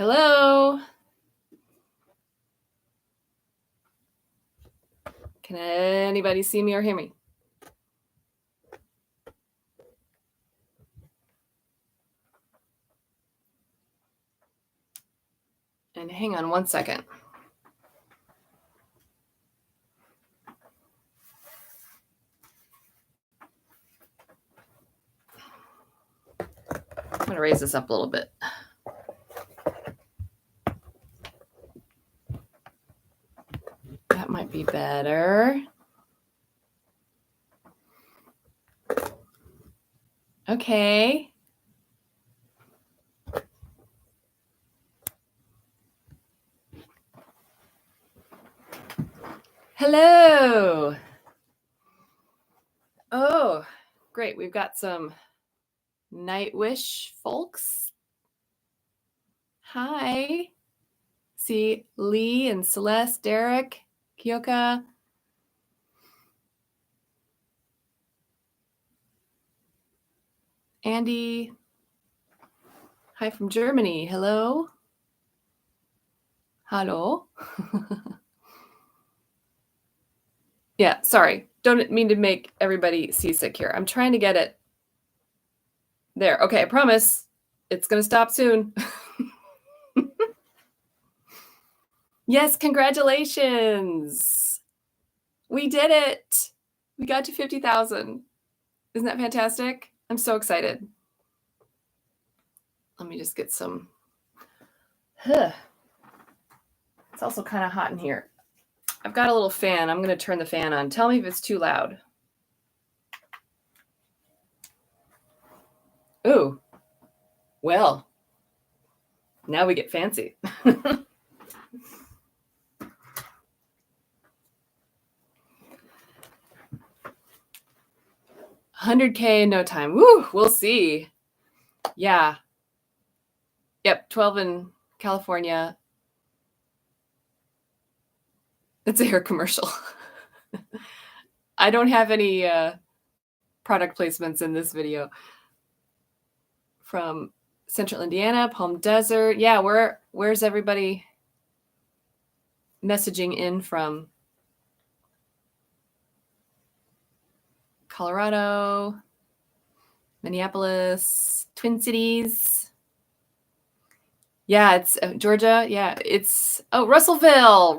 Hello. Can anybody see me or hear me? And hang on one second. I'm going to raise this up a little bit. That might be better. Okay. Hello. Oh, great. We've got some Nightwish folks. Hi. See Lee and Celeste, Derek, Kyoka. Andy. Hi from Germany. Hello. Hello. Yeah, sorry. Don't mean to make everybody seasick here. I'm trying to get it there. Okay, I promise it's going to stop soon. Yes, congratulations. We did it. We got to 50,000. Isn't that fantastic? I'm so excited. Let me just get some. It's also kind of hot in here. I've got a little fan. I'm going to turn the fan on. Tell me if it's too loud. Ooh. Well, now we get fancy. 100K in no time. Woo, we'll see. Yeah. Yep, 12 in California. It's a hair commercial. I don't have any product placements in this video. From Central Indiana, Palm Desert. Yeah, where's everybody messaging in from? Colorado, Minneapolis, Twin Cities. Yeah, it's Georgia. Yeah, it's Russellville.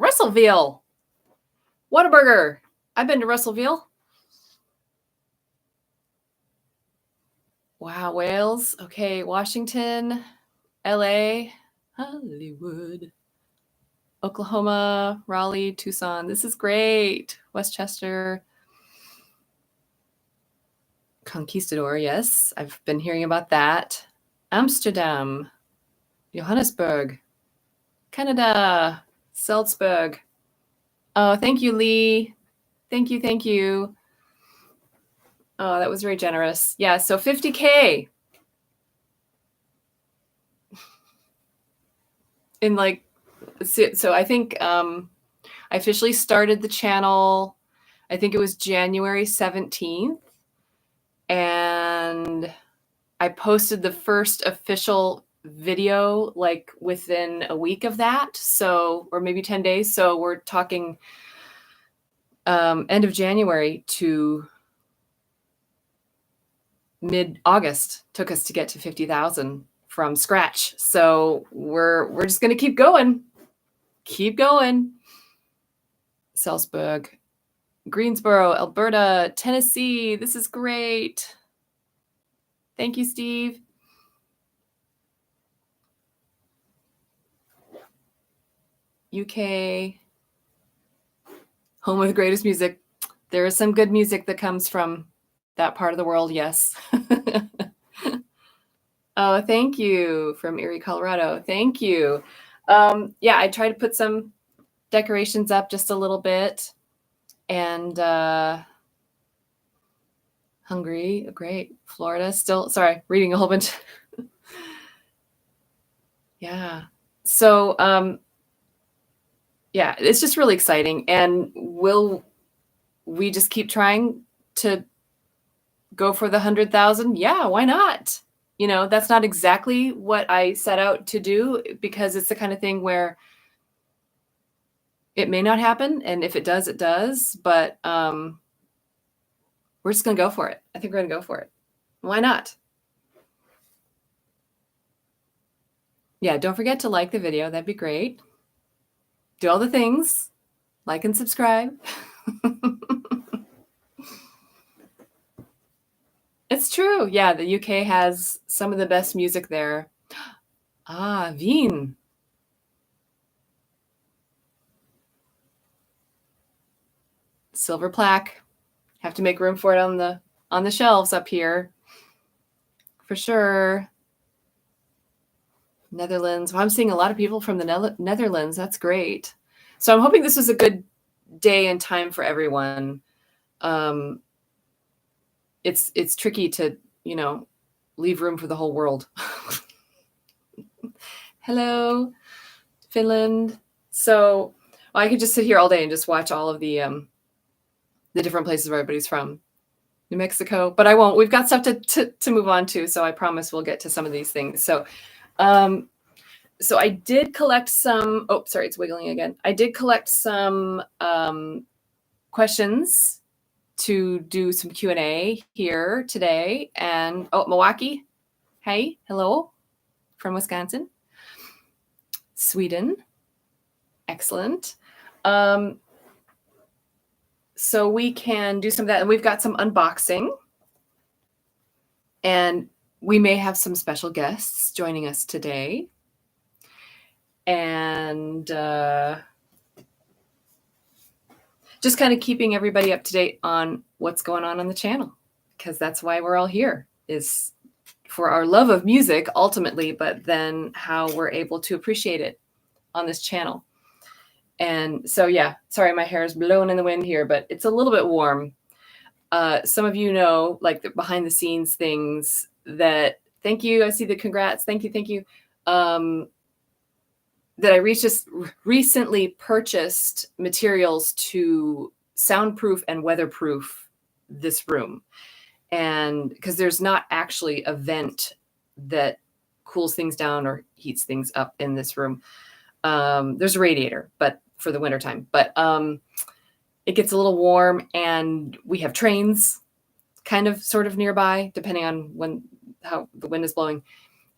Whataburger. I've been to Russellville. Wow, Wales. Okay, Washington, LA, Hollywood, Oklahoma, Raleigh, Tucson. This is great. Westchester. Conquistador, yes. I've been hearing about that. Amsterdam, Johannesburg, Canada, Salzburg. Oh, thank you, Lee. Thank you. Oh, that was very generous. Yeah, so 50K. In like, so I think I officially started the channel, I think it was January 17th. And I posted the first official video like within a week of that. So, or maybe 10 days. So we're talking end of January to mid-August took us to get to 50,000 from scratch. So we're just going to keep going. Salzburg, Greensboro, Alberta, Tennessee. This is great. Thank you, Steve. UK, home of the greatest music. There is some good music that comes from that part of the world, yes. Oh, thank you from Erie, Colorado. Thank you. Yeah, I tried to put some decorations up just a little bit. And Hungary, great. Florida, still, sorry, reading a whole bunch. Yeah. So, yeah, it's just really exciting. And will we just keep trying to go for the 100,000? Yeah, why not? You know, that's not exactly what I set out to do, because it's the kind of thing where it may not happen. And if it does, it does. But we're just going to go for it. I think we're going to go for it. Why not? Yeah, don't forget to like the video. That'd be great. Do all the things. Like and subscribe. It's true. Yeah, the UK has some of the best music there. Ah, Wien. Silver plaque. Have to make room for it on the shelves up here. For sure. Netherlands. Well, I'm seeing a lot of people from the Netherlands. That's great. So I'm hoping this was a good day and time for everyone. It's tricky to, you know, leave room for the whole world. Hello, Finland. So I could just sit here all day and just watch all of the different places where everybody's from. New Mexico, but I won't. We've got stuff to move on to, so I promise we'll get to some of these things. So so I did collect some, oh, sorry, it's wiggling again. I did collect some questions to do some Q&A here today. And, oh, Milwaukee, hey, hello, from Wisconsin. Sweden, excellent. So we can do some of that. And we've got some unboxing. And we may have some special guests joining us today. And just kind of keeping everybody up to date on what's going on the channel, because that's why we're all here, is for our love of music ultimately, but then how we're able to appreciate it on this channel. And so, yeah, sorry, my hair is blowing in the wind here, but it's a little bit warm. Some of you know, like the behind the scenes things that, thank you. I see the congrats. Thank you. That I just recently purchased materials to soundproof and weatherproof this room. And because there's not actually a vent that cools things down or heats things up in this room. There's a radiator, but for the wintertime, but it gets a little warm, and we have trains kind of sort of nearby, depending on how the wind is blowing,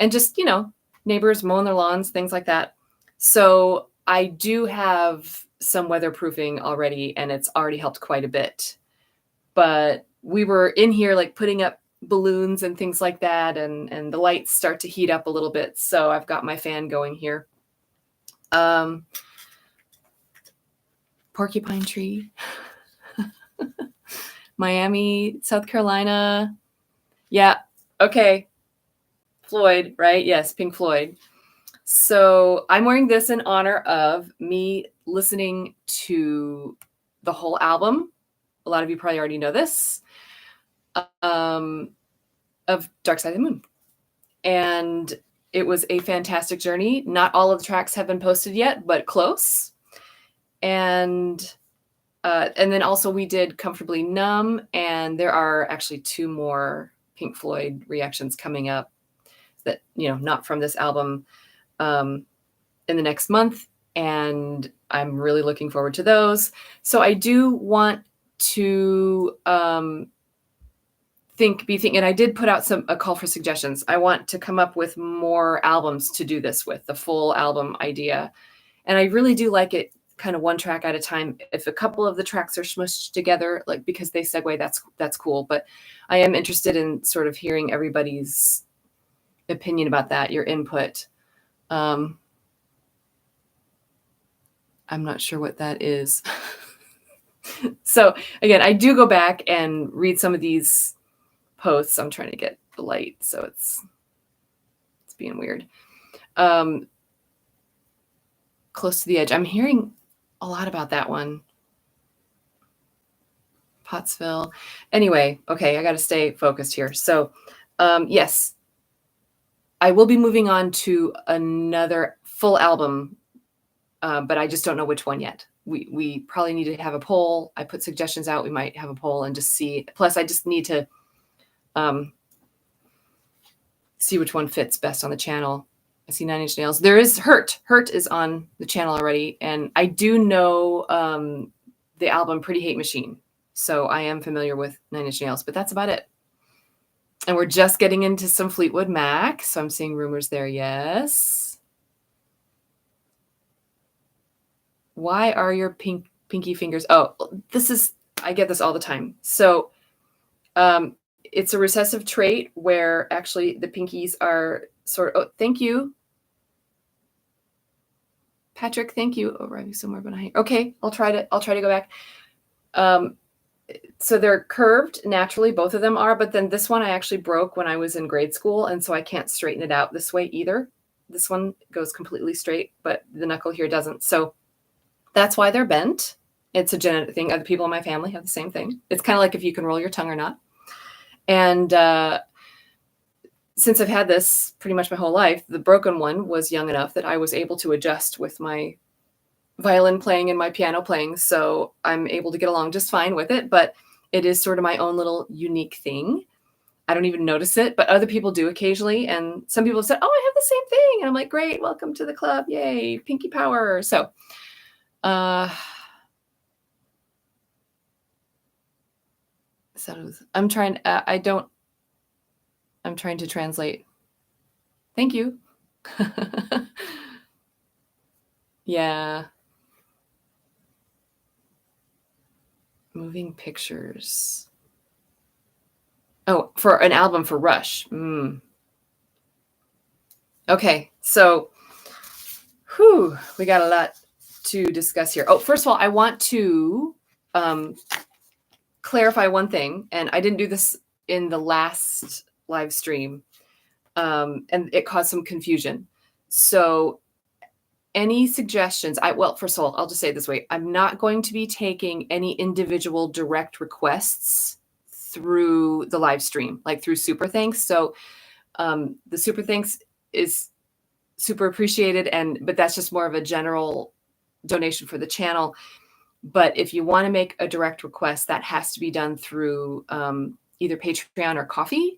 and just, you know, neighbors mowing their lawns, things like that. So I do have some weatherproofing already, and it's already helped quite a bit. But we were in here like putting up balloons and things like that, and the lights start to heat up a little bit. So I've got my fan going here. Porcupine tree. Miami, South Carolina. Yeah. Okay. Floyd, right? Yes, Pink Floyd. So I'm wearing this in honor of me listening to the whole album. A lot of you probably already know this, of Dark Side of the Moon. And it was a fantastic journey. Not all of the tracks have been posted yet, but close. And then also we did Comfortably Numb, and there are actually 2 more Pink Floyd reactions coming up that, you know, not from this album, in the next month. And I'm really looking forward to those. So I do want to be thinking, and I did put out a call for suggestions. I want to come up with more albums to do this with, the full album idea. And I really do like it kind of one track at a time. If a couple of the tracks are smushed together, like because they segue, that's cool. But I am interested in sort of hearing everybody's opinion about that, your input. I'm not sure what that is. So again, I do go back and read some of these posts. I'm trying to get the light, so it's being weird. Close to the Edge. I'm hearing a lot about that one. Pottsville. Anyway, okay, I got to stay focused here. So yes, I will be moving on to another full album, but I just don't know which one yet. We probably need to have a poll. I put suggestions out. We might have a poll and just see. Plus, I just need to see which one fits best on the channel. I see Nine Inch Nails. There is Hurt. Hurt is on the channel already. And I do know the album Pretty Hate Machine. So I am familiar with Nine Inch Nails, but that's about it. And we're just getting into some Fleetwood Mac. So I'm seeing rumors there. Yes. Why are your pinky fingers? Oh, I get this all the time. So it's a recessive trait where actually the pinkies are thank you. Patrick, thank you. Arriving somewhere behind. Okay, I'll try to go back. So they're curved naturally, both of them are, but then this one I actually broke when I was in grade school, and so I can't straighten it out this way either. This one goes completely straight, but the knuckle here doesn't. So that's why they're bent. It's a genetic thing. Other people in my family have the same thing. It's kind of like if you can roll your tongue or not. And since I've had this pretty much my whole life, the broken one was young enough that I was able to adjust with my violin playing and my piano playing. So I'm able to get along just fine with it, but it is sort of my own little unique thing. I don't even notice it, but other people do occasionally. And some people have said, oh, I have the same thing. And I'm like, great, welcome to the club. Yay, pinky power. So I'm trying to translate. Thank you. Yeah. Moving pictures. Oh, for an album for Rush. Okay, so we got a lot to discuss here. Oh, first of all, I want to clarify one thing, and I didn't do this in the last live stream, and it caused some confusion. So any suggestions, first of all, I'll just say it this way. I'm not going to be taking any individual direct requests through the live stream, like through Super Thanks. So the Super Thanks is super appreciated, but that's just more of a general donation for the channel. But if you want to make a direct request, that has to be done through either Patreon or Ko-fi,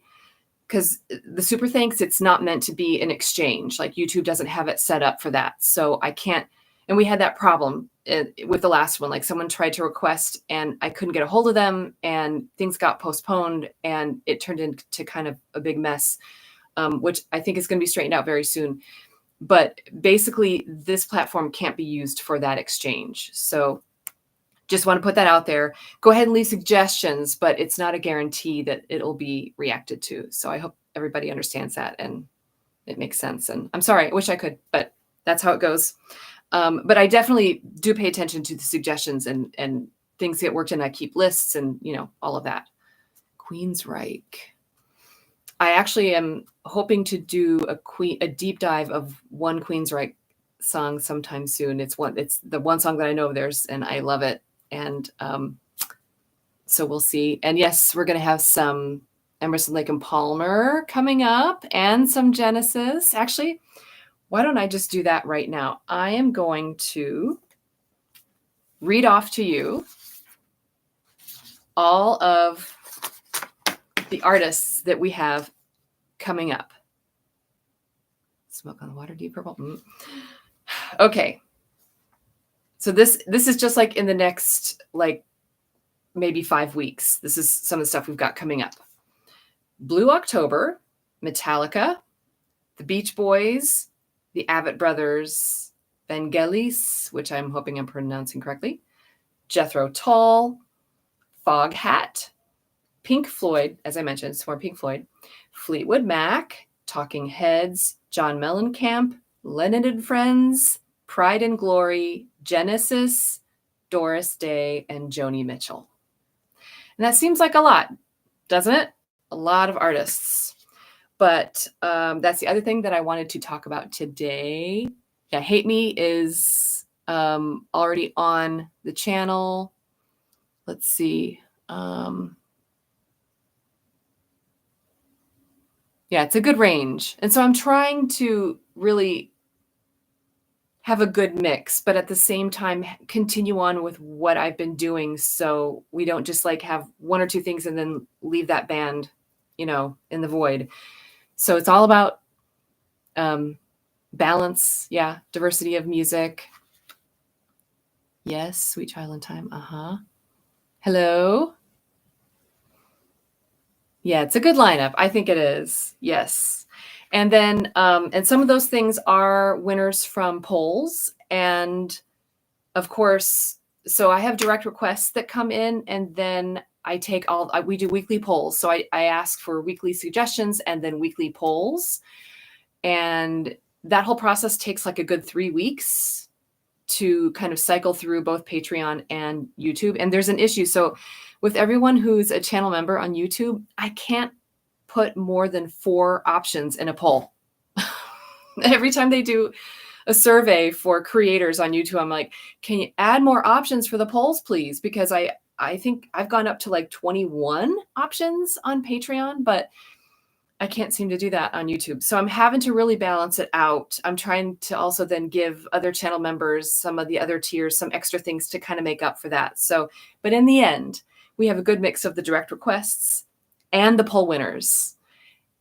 because the Super Thanks, it's not meant to be an exchange. Like YouTube doesn't have it set up for that. So I can't, and we had that problem with the last one. Like someone tried to request and I couldn't get a hold of them and things got postponed and it turned into kind of a big mess, which I think is going to be straightened out very soon. But basically this platform can't be used for that exchange. So just want to put that out there. Go ahead and leave suggestions, but it's not a guarantee that it'll be reacted to. So I hope everybody understands that and it makes sense. And I'm sorry, I wish I could, but that's how it goes. But I definitely do pay attention to the suggestions and things get worked in. I keep lists and, all of that. Queensryche. I actually am hoping to do a deep dive of one Queensryche song sometime soon. It's the one song that I know of theirs and I love it. And so we'll see. And yes, we're going to have some Emerson, Lake and Palmer coming up and some Genesis. Actually, why don't I just do that right now? I am going to read off to you all of the artists that we have coming up. Smoke on the Water, Deep Purple. Okay. So this is just like in the next, maybe 5 weeks. This is some of the stuff we've got coming up. Blue October, Metallica, the Beach Boys, the Avett Brothers, Vangelis, which I'm hoping I'm pronouncing correctly, Jethro Tull, Foghat, Pink Floyd, as I mentioned, it's more Pink Floyd, Fleetwood Mac, Talking Heads, John Mellencamp, Lennon and Friends, Pride and Glory, Genesis, Doris Day, and Joni Mitchell. And that seems like a lot, doesn't it? A lot of artists. But that's the other thing that I wanted to talk about today. Yeah, Hate Me is already on the channel. Let's see. Yeah, it's a good range. And so I'm trying to really have a good mix, but at the same time, continue on with what I've been doing. So we don't just have one or two things and then leave that band, in the void. So it's all about balance. Yeah. Diversity of music. Yes. Sweet Child in Time. Hello. Yeah, it's a good lineup. I think it is. Yes. And then, and some of those things are winners from polls. And of course, so I have direct requests that come in, and then I take we do weekly polls. So I ask for weekly suggestions and then weekly polls. And that whole process takes like a good 3 weeks to kind of cycle through both Patreon and YouTube. And there's an issue. So with everyone who's a channel member on YouTube, I can't put more than 4 options in a poll. Every time they do a survey for creators on YouTube, I'm like, can you add more options for the polls, please? Because I think I've gone up to like 21 options on Patreon, but I can't seem to do that on YouTube. So I'm having to really balance it out. I'm trying to also then give other channel members, some of the other tiers, some extra things to kind of make up for that. So, but in the end, we have a good mix of the direct requests and the poll winners.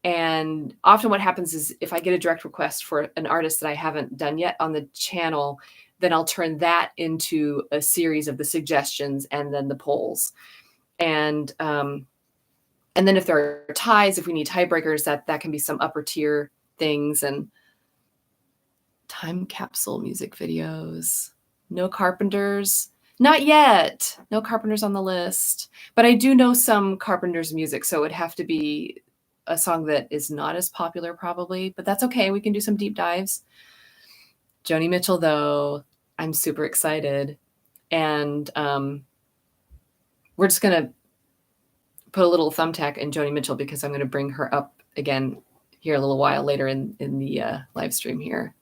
And often what happens is if I get a direct request for an artist that I haven't done yet on the channel, then I'll turn that into a series of the suggestions and then the polls. And then if there are ties, if we need tiebreakers, that can be some upper tier things. And time capsule music videos. No Carpenters. Not yet. No Carpenters on the list. But I do know some Carpenters music, so it would have to be a song that is not as popular probably. But that's okay. We can do some deep dives. Joni Mitchell, though, I'm super excited. And we're just going to put a little thumbtack in Joni Mitchell because I'm going to bring her up again here a little while later in the live stream here.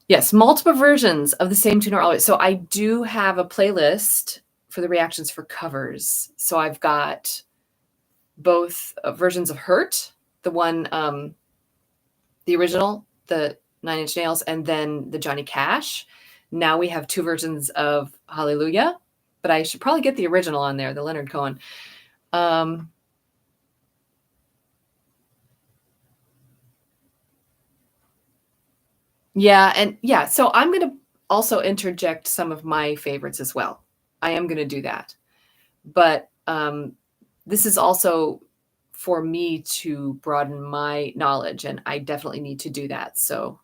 Yes, multiple versions of the same tune are always. So I do have a playlist for the reactions for covers. So I've got both versions of Hurt, the one, the original, the 9 Inch Nails, and then the Johnny Cash. Now we have 2 versions of Hallelujah, but I should probably get the original on there, the Leonard Cohen. Yeah. And yeah, so I'm going to also interject some of my favorites as well. I am going to do that. But this is also for me to broaden my knowledge, and I definitely need to do that. So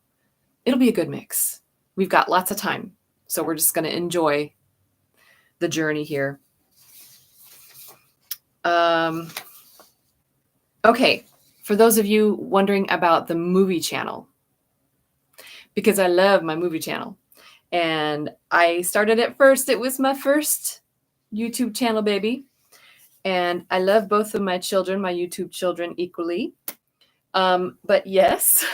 it'll be a good mix. We've got lots of time. So we're just going to enjoy the journey here. Okay, for those of you wondering about the movie channel, because I love my movie channel. And I started it first. It was my first YouTube channel, baby. And I love both of my children, my YouTube children, equally. But yes,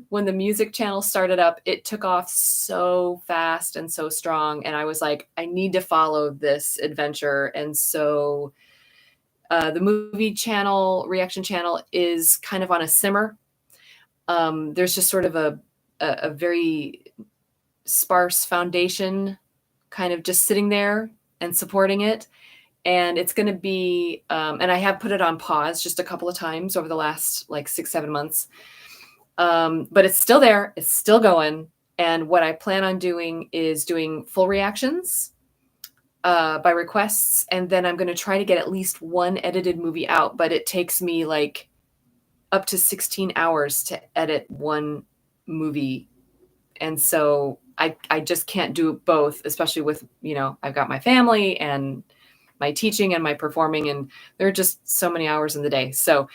when the music channel started up, it took off so fast and so strong. And I was like, I need to follow this adventure. And so the movie channel, reaction channel, is kind of on a simmer. There's just sort of a very sparse foundation kind of just sitting there and supporting it. And it's going to be, and I have put it on pause just a couple of times over the last like 6-7 months. But it's still there. It's still going. And what I plan on doing is doing full reactions by requests. And then I'm going to try to get at least one edited movie out. But it takes me like up to 16 hours to edit one movie. And so I just can't do both, especially with, I've got my family and my teaching and my performing, and there are just so many hours in the day. So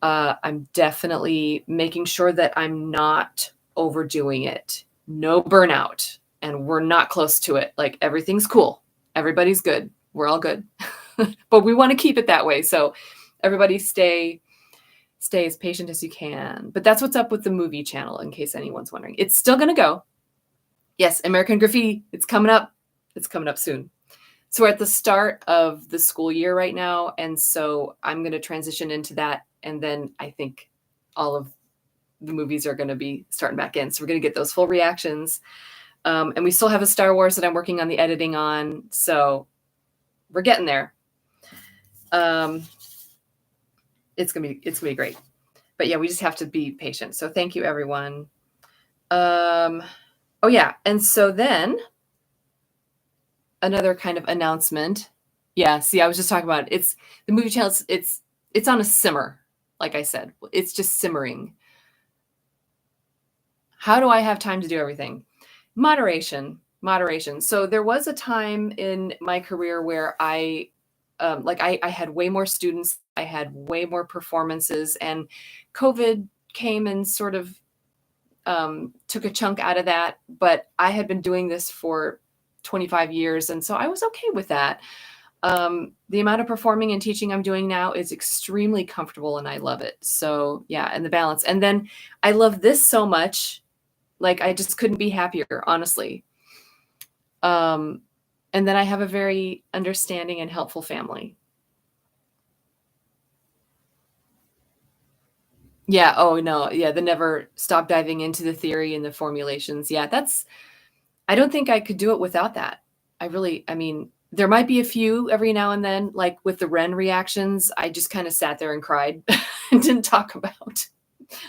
I'm definitely making sure that I'm not overdoing it. No burnout. And we're not close to it. Like everything's cool. Everybody's good. We're all good. But we want to keep it that way. So everybody stay as patient as you can. But that's what's up with the movie channel, in case anyone's wondering. It's still going to go. Yes, American Graffiti. It's coming up. It's coming up soon. So we're at the start of the school year right now. And so I'm going to transition into that. And then I think all of the movies are going to be starting back in. So we're going to get those full reactions. And we still have a Star Wars that I'm working on the editing on. So we're getting there. it's gonna be great. But yeah, we just have to be patient. So thank you, everyone. Oh yeah, and so then another kind of announcement. Yeah, see, I was just talking about it. It's the movie channel. It's on a simmer. Like I said, it's just simmering. How do I have time to do everything? Moderation. So there was a time in my career where I had way more students, I had way more performances, and COVID came and sort of took a chunk out of that. But I had been doing this for 25 years, and so I was okay with that. The amount of performing and teaching I'm doing now is extremely comfortable, and I love it. So yeah, and the balance. And then I love this so much. Like I just couldn't be happier, honestly. And then I have a very understanding and helpful family. Yeah. Oh no. Yeah. The never stop diving into the theory and the formulations. Yeah. I don't think I could do it without that. I mean, there might be a few every now and then, like with the Ren reactions, I just kind of sat there and cried and didn't talk about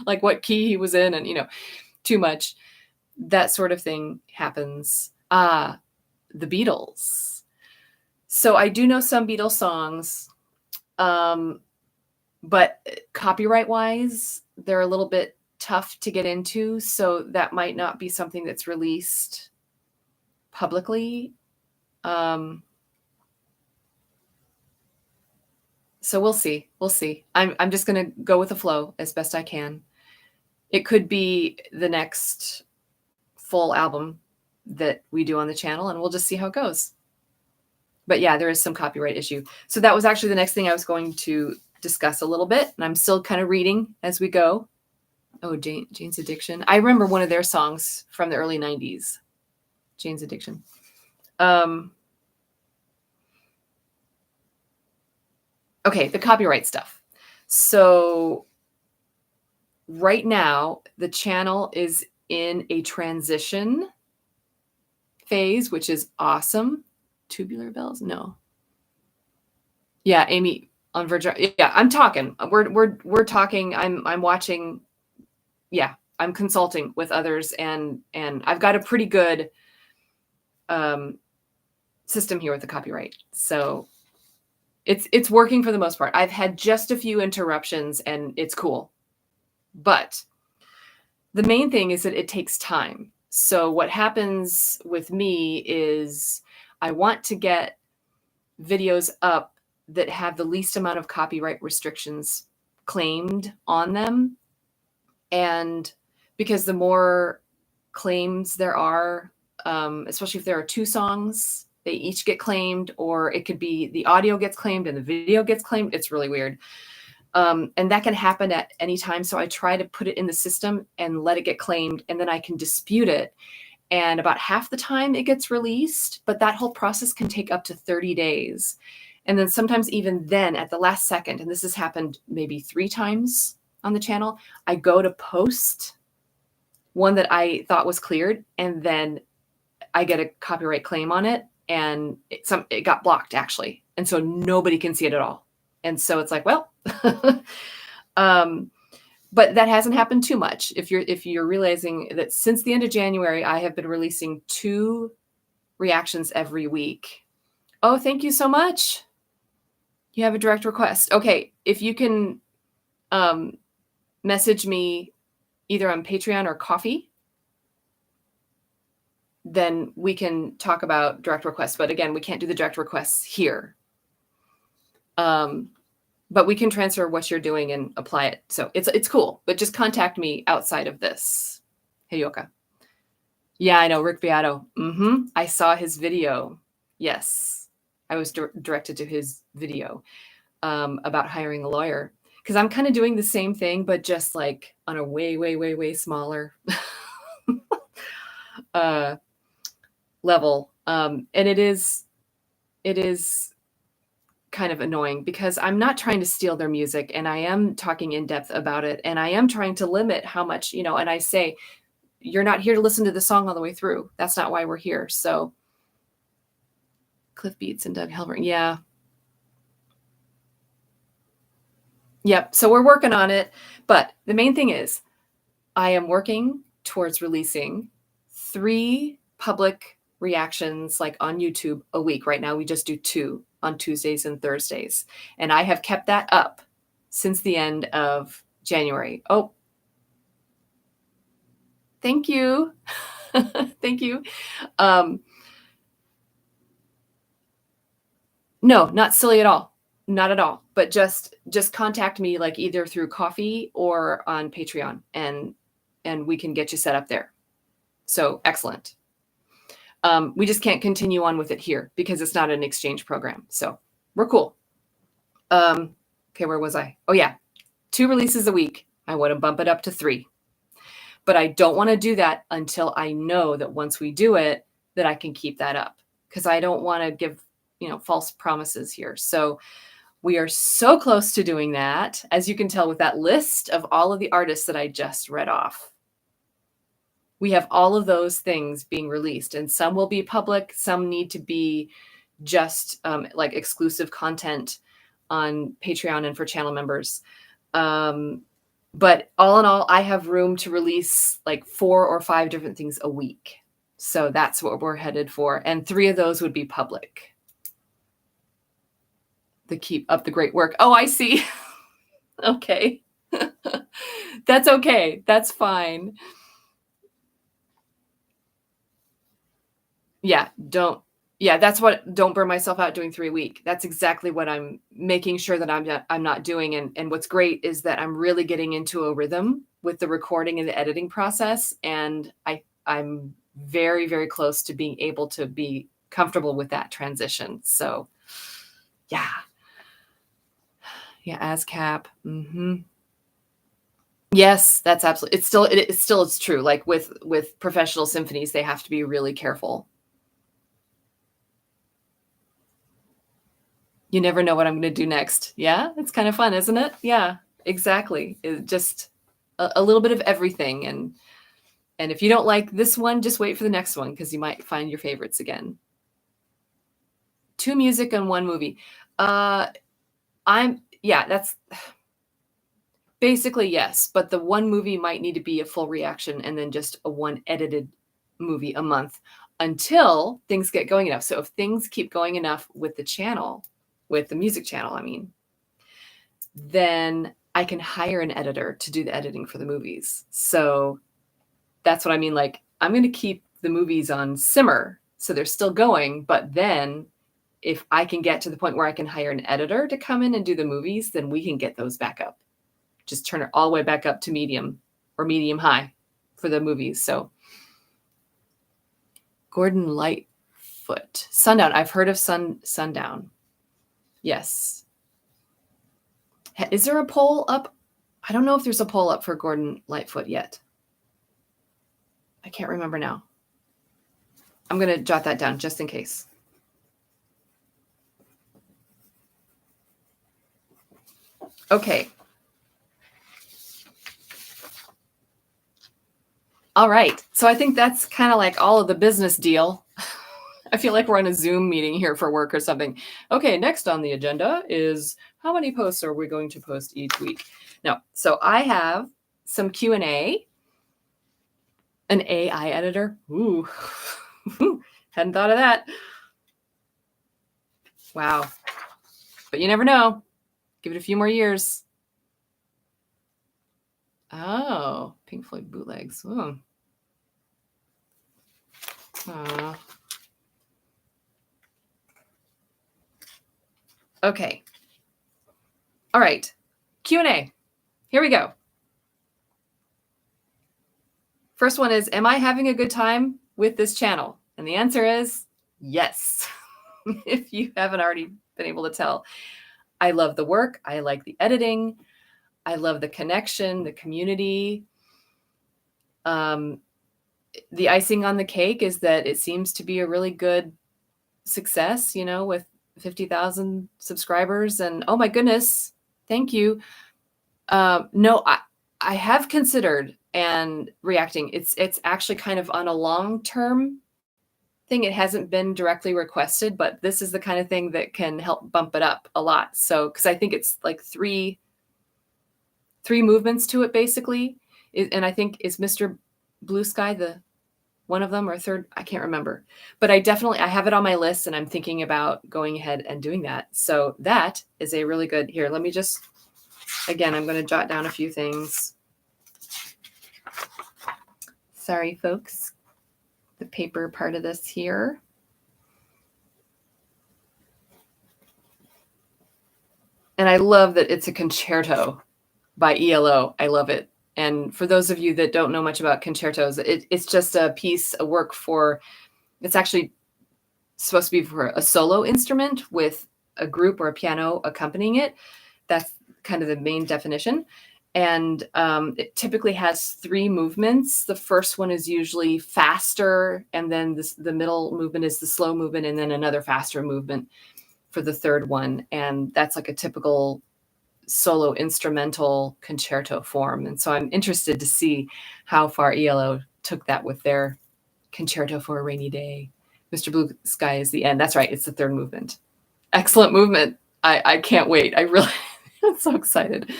like what key he was in and, too much. That sort of thing happens. The Beatles. So I do know some Beatles songs. But copyright wise, they're a little bit tough to get into. So that might not be something that's released publicly. So we'll see. We'll see. I'm just going to go with the flow as best I can. It could be the next full album that we do on the channel, and we'll just see how it goes. But yeah, there is some copyright issue. So that was actually the next thing I was going to discuss a little bit, and I'm still kind of reading as we go. Oh, Jane's Addiction. I remember one of their songs from the early 90s, Jane's Addiction. Okay, the copyright stuff. So right now, the channel is in a transition phase, which is awesome. Tubular Bells? No. Yeah, Amy on Virgin. Yeah, I'm talking. We're talking. I'm watching. Yeah, I'm consulting with others, and I've got a pretty good system here with the copyright. So it's working for the most part. I've had just a few interruptions, and it's cool. But the main thing is that it takes time. So what happens with me is I want to get videos up that have the least amount of copyright restrictions claimed on them. And because the more claims there are, especially if there are two songs, they each get claimed, or it could be the audio gets claimed and the video gets claimed. It's really weird. And that can happen at any time. So I try to put it in the system and let it get claimed, and then I can dispute it. And about half the time it gets released, but that whole process can take up to 30 days. And then sometimes even then at the last second, and this has happened maybe 3 times on the channel, I go to post one that I thought was cleared, and then I get a copyright claim on it, and it got blocked actually. And so nobody can see it at all. And so it's like, well, but that hasn't happened too much. If you're realizing that since the end of January, I have been releasing 2 reactions every week. Oh, thank you so much. You have a direct request. Okay. If you can message me either on Patreon or Coffee, then we can talk about direct requests. But again, we can't do the direct requests here. But we can transfer what you're doing and apply it. So it's cool, but just contact me outside of this. Hey, Yoka. Yeah, I know. Rick Beato. I saw his video. Yes. I was directed to his video about hiring a lawyer, because I'm kind of doing the same thing, but just like on a way, way, way, way smaller level. And it is kind of annoying because I'm not trying to steal their music, and I am talking in depth about it, and I am trying to limit how much, and I say, you're not here to listen to the song all the way through. That's not why we're here. So Cliff Beats and Doug Halvern. Yeah. Yep. So we're working on it. But the main thing is I am working towards releasing 3 public reactions like on YouTube a week. Right now we just do 2 on Tuesdays and Thursdays. And I have kept that up since the end of January. Oh, thank you. Thank you. No, not silly at all. Not at all. But just contact me like either through coffee or on Patreon and we can get you set up there. So excellent. We just can't continue on with it here because it's not an exchange program. So we're cool. Okay, where was I? Oh yeah, 2 releases a week. I want to bump it up to 3. But I don't want to do that until I know that once we do it, that I can keep that up because I don't want to give, false promises here. So we are so close to doing that, as you can tell with that list of all of the artists that I just read off. We have all of those things being released, and some will be public. Some need to be just like exclusive content on Patreon and for channel members. But all in all, I have room to release like 4 or 5 different things a week. So that's what we're headed for. And 3 of those would be public. The keep up the great work. Oh, I see. Okay. That's okay. That's fine. Yeah, don't burn myself out doing 3 a week. That's exactly what I'm making sure that I'm not doing. And what's great is that I'm really getting into a rhythm with the recording and the editing process. And I'm very, very close to being able to be comfortable with that transition. So yeah. Yeah, ASCAP. Yes, that's absolutely. It's true. Like with professional symphonies, they have to be really careful. You never know what I'm going to do next. Yeah, it's kind of fun, isn't it? Yeah, exactly. It's just a little bit of everything. And if you don't like this one, just wait for the next one because you might find your favorites again. 2 music and 1 movie. That's basically yes. But the 1 movie might need to be a full reaction and then just a 1 edited movie a month until things get going enough. So if things keep going enough with the channel, with the music channel, then I can hire an editor to do the editing for the movies. So that's what I mean. Like, I'm going to keep the movies on simmer. So they're still going. But then if I can get to the point where I can hire an editor to come in and do the movies, then we can get those back up. Just turn it all the way back up to medium or medium high for the movies. So Gordon Lightfoot. Sundown. I've heard of Sundown. Yes. Is there a poll up? I don't know if there's a poll up for Gordon Lightfoot yet. I can't remember now. I'm going to jot that down just in case. Okay. All right. So I think that's kind of like all of the business deal. I feel like we're on a Zoom meeting here for work or something. Okay, next on the agenda is how many posts are we going to post each week? No. So I have some Q&A, an AI editor. Ooh, hadn't thought of that. Wow. But you never know. Give it a few more years. Oh, Pink Floyd bootlegs. Oh. Okay. All right. Q&A. Here we go. First one is, am I having a good time with this channel? And the answer is yes. If you haven't already been able to tell. I love the work. I like the editing. I love the connection, the community. The icing on the cake is that it seems to be a really good success, with 50,000 subscribers. And oh my goodness, thank you. No, I have considered and reacting. It's actually kind of on a long-term thing. It hasn't been directly requested, but this is the kind of thing that can help bump it up a lot. So, because I think it's like 3 three movements to it basically. And I think is Mr. Blue Sky the one of them or third? I can't remember. But I have it on my list and I'm thinking about going ahead and doing that. So that is a really good, here, let me just, again, I'm going to jot down a few things. Sorry, folks. The paper part of this here. And I love that it's a concerto by ELO. I love it. And for those of you that don't know much about concertos, it's just a work for, it's actually supposed to be for a solo instrument with a group or a piano accompanying it. That's kind of the main definition. And it typically has three movements. The first one is usually faster, and then the middle movement is the slow movement, and then another faster movement for the third one. And that's like a typical solo instrumental concerto form. And so I'm interested to see how far ELO took that with their Concerto for a Rainy Day. Mr. Blue Sky is the end. That's right. It's the third movement. Excellent movement. I can't wait. I really, I'm so excited.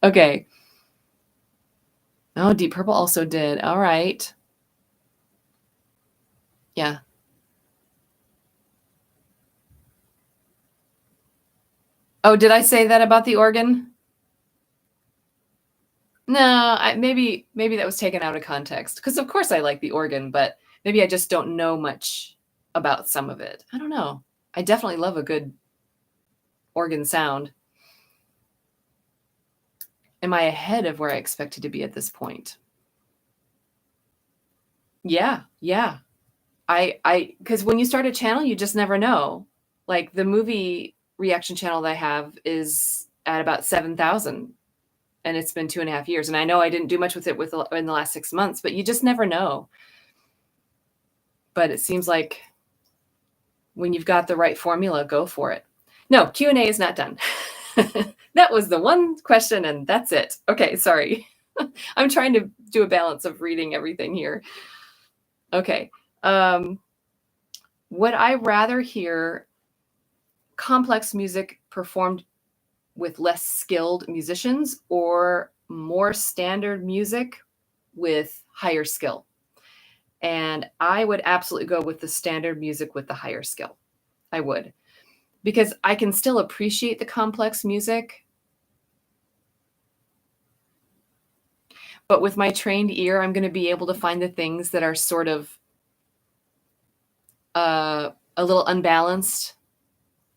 Okay. Oh, Deep Purple also did. All right. Yeah. Oh, did I say that about the organ? No, maybe that was taken out of context. Because of course I like the organ, but maybe I just don't know much about some of it. I don't know. I definitely love a good organ sound. Am I ahead of where I expected to be at this point? Yeah. Because when you start a channel, you just never know. Like the movie reaction channel that I have is at about 7,000, and it's been 2.5 years. And I know I didn't do much with it in the last 6 months, but you just never know. But it seems like when you've got the right formula, go for it. No, Q&A is not done. That was the one question, and that's it. Okay, sorry. I'm trying to do a balance of reading everything here. Okay. Would I rather hear complex music performed with less skilled musicians or more standard music with higher skill? And I would absolutely go with the standard music with the higher skill. I would. Because I can still appreciate the complex music. But with my trained ear, I'm going to be able to find the things that are sort of a little unbalanced.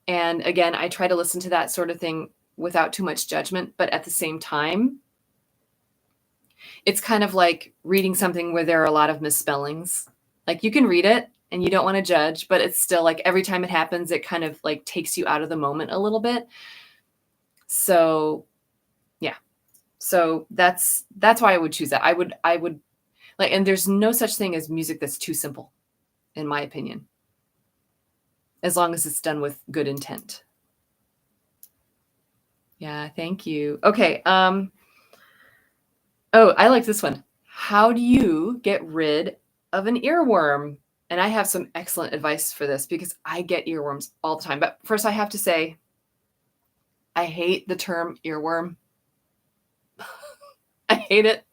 And again, I try to listen to that sort of thing without too much judgment. But at the same time, it's kind of like reading something where there are a lot of misspellings. Like you can read it and you don't want to judge, but it's still like every time it happens, it kind of like takes you out of the moment a little bit. So yeah. So that's why I would choose that. I would like, and there's no such thing as music that's too simple, in my opinion, as long as it's done with good intent. Yeah, thank you. Okay. Oh, I like this one. How do you get rid of an earworm? And I have some excellent advice for this because I get earworms all the time. But first I have to say, I hate the term earworm. I hate it.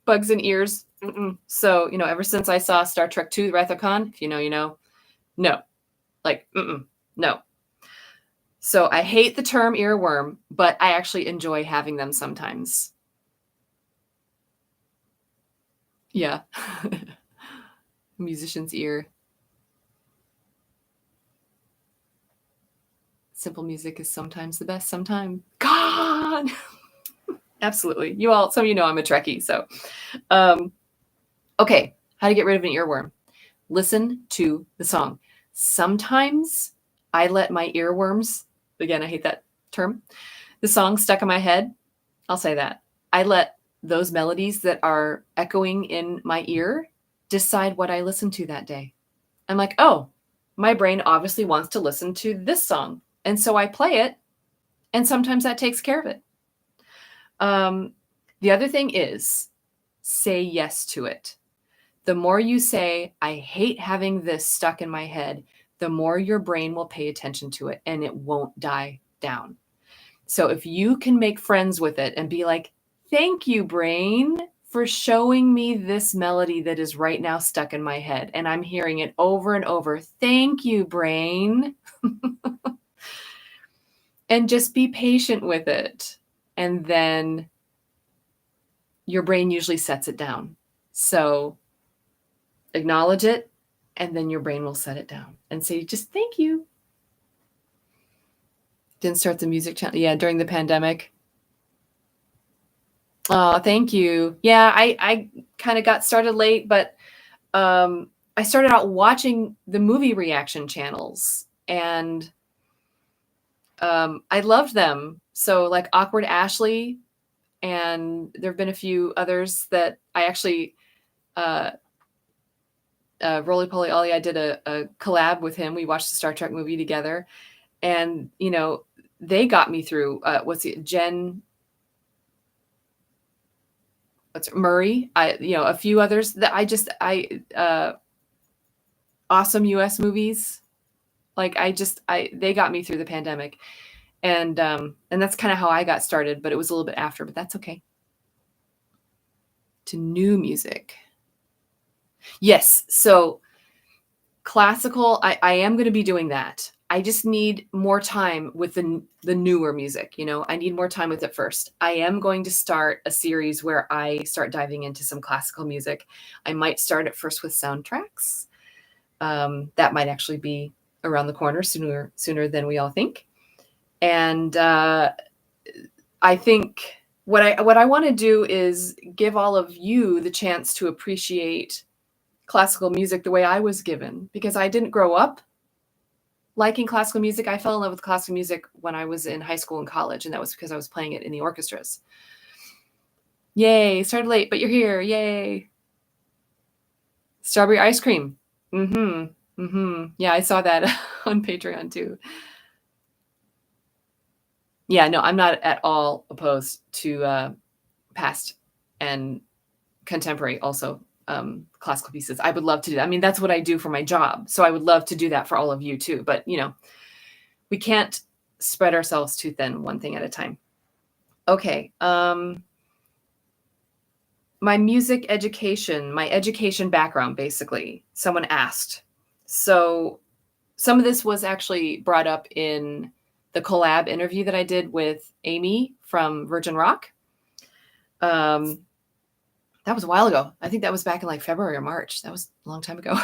Bugs in ears. Mm-mm. So, ever since I saw Star Trek II, Wrath of Khan, if you know, you know, no, like, no. So I hate the term earworm, but I actually enjoy having them sometimes. Yeah. Musician's ear. Simple music is sometimes the best. Sometimes. God! Absolutely. Some of you know I'm a Trekkie. So, okay. How to get rid of an earworm. Listen to the song. Sometimes I let my earworms, again, I hate that term, the song stuck in my head. I'll say that. I let those melodies that are echoing in my ear decide what I listen to that day. I'm like, oh, my brain obviously wants to listen to this song. And so I play it. And sometimes that takes care of it. The other thing is say yes to it. The more you say, I hate having this stuck in my head, the more your brain will pay attention to it and it won't die down. So if you can make friends with it and be like, thank you, brain, for showing me this melody that is right now stuck in my head. And I'm hearing it over and over. Thank you, brain. And just be patient with it. And then your brain usually sets it down. So acknowledge it, and then your brain will set it down and say, just thank you. Didn't start the music channel. Yeah, during the pandemic. Oh, thank you. Yeah, I kind of got started late, but I started out watching the movie reaction channels, and I loved them. So like Awkward Ashley, and there have been a few others that I actually, Roly Poly Ollie, I did a collab with him. We watched the Star Trek movie together, and they got me through. Murray, a few others that awesome US movies. Like they got me through the pandemic. And that's kind of how I got started, but it was a little bit after, but that's okay. To new music. Yes. So classical, I am going to be doing that. I just need more time with the newer music. I need more time with it first. I am going to start a series where I start diving into some classical music. I might start it first with soundtracks. That might actually be around the corner sooner than we all think. And I think what I want to do is give all of you the chance to appreciate classical music the way I was given, because I didn't grow up liking classical music. I fell in love with classical music when I was in high school and college, and that was because I was playing it in the orchestras. Yay, started late, but you're here. Yay. Strawberry ice cream. Mm-hmm. Mm-hmm. Yeah, I saw that on Patreon too. Yeah, no, I'm not at all opposed to past and contemporary also classical pieces. I would love to do that. I mean, that's what I do for my job. So I would love to do that for all of you too. But, we can't spread ourselves too thin, one thing at a time. Okay. My music education, my education background, basically, someone asked. So some of this was actually brought up in the collab interview that I did with Amy from Virgin Rock. That was a while ago. I think that was back in like February or March. That was a long time ago.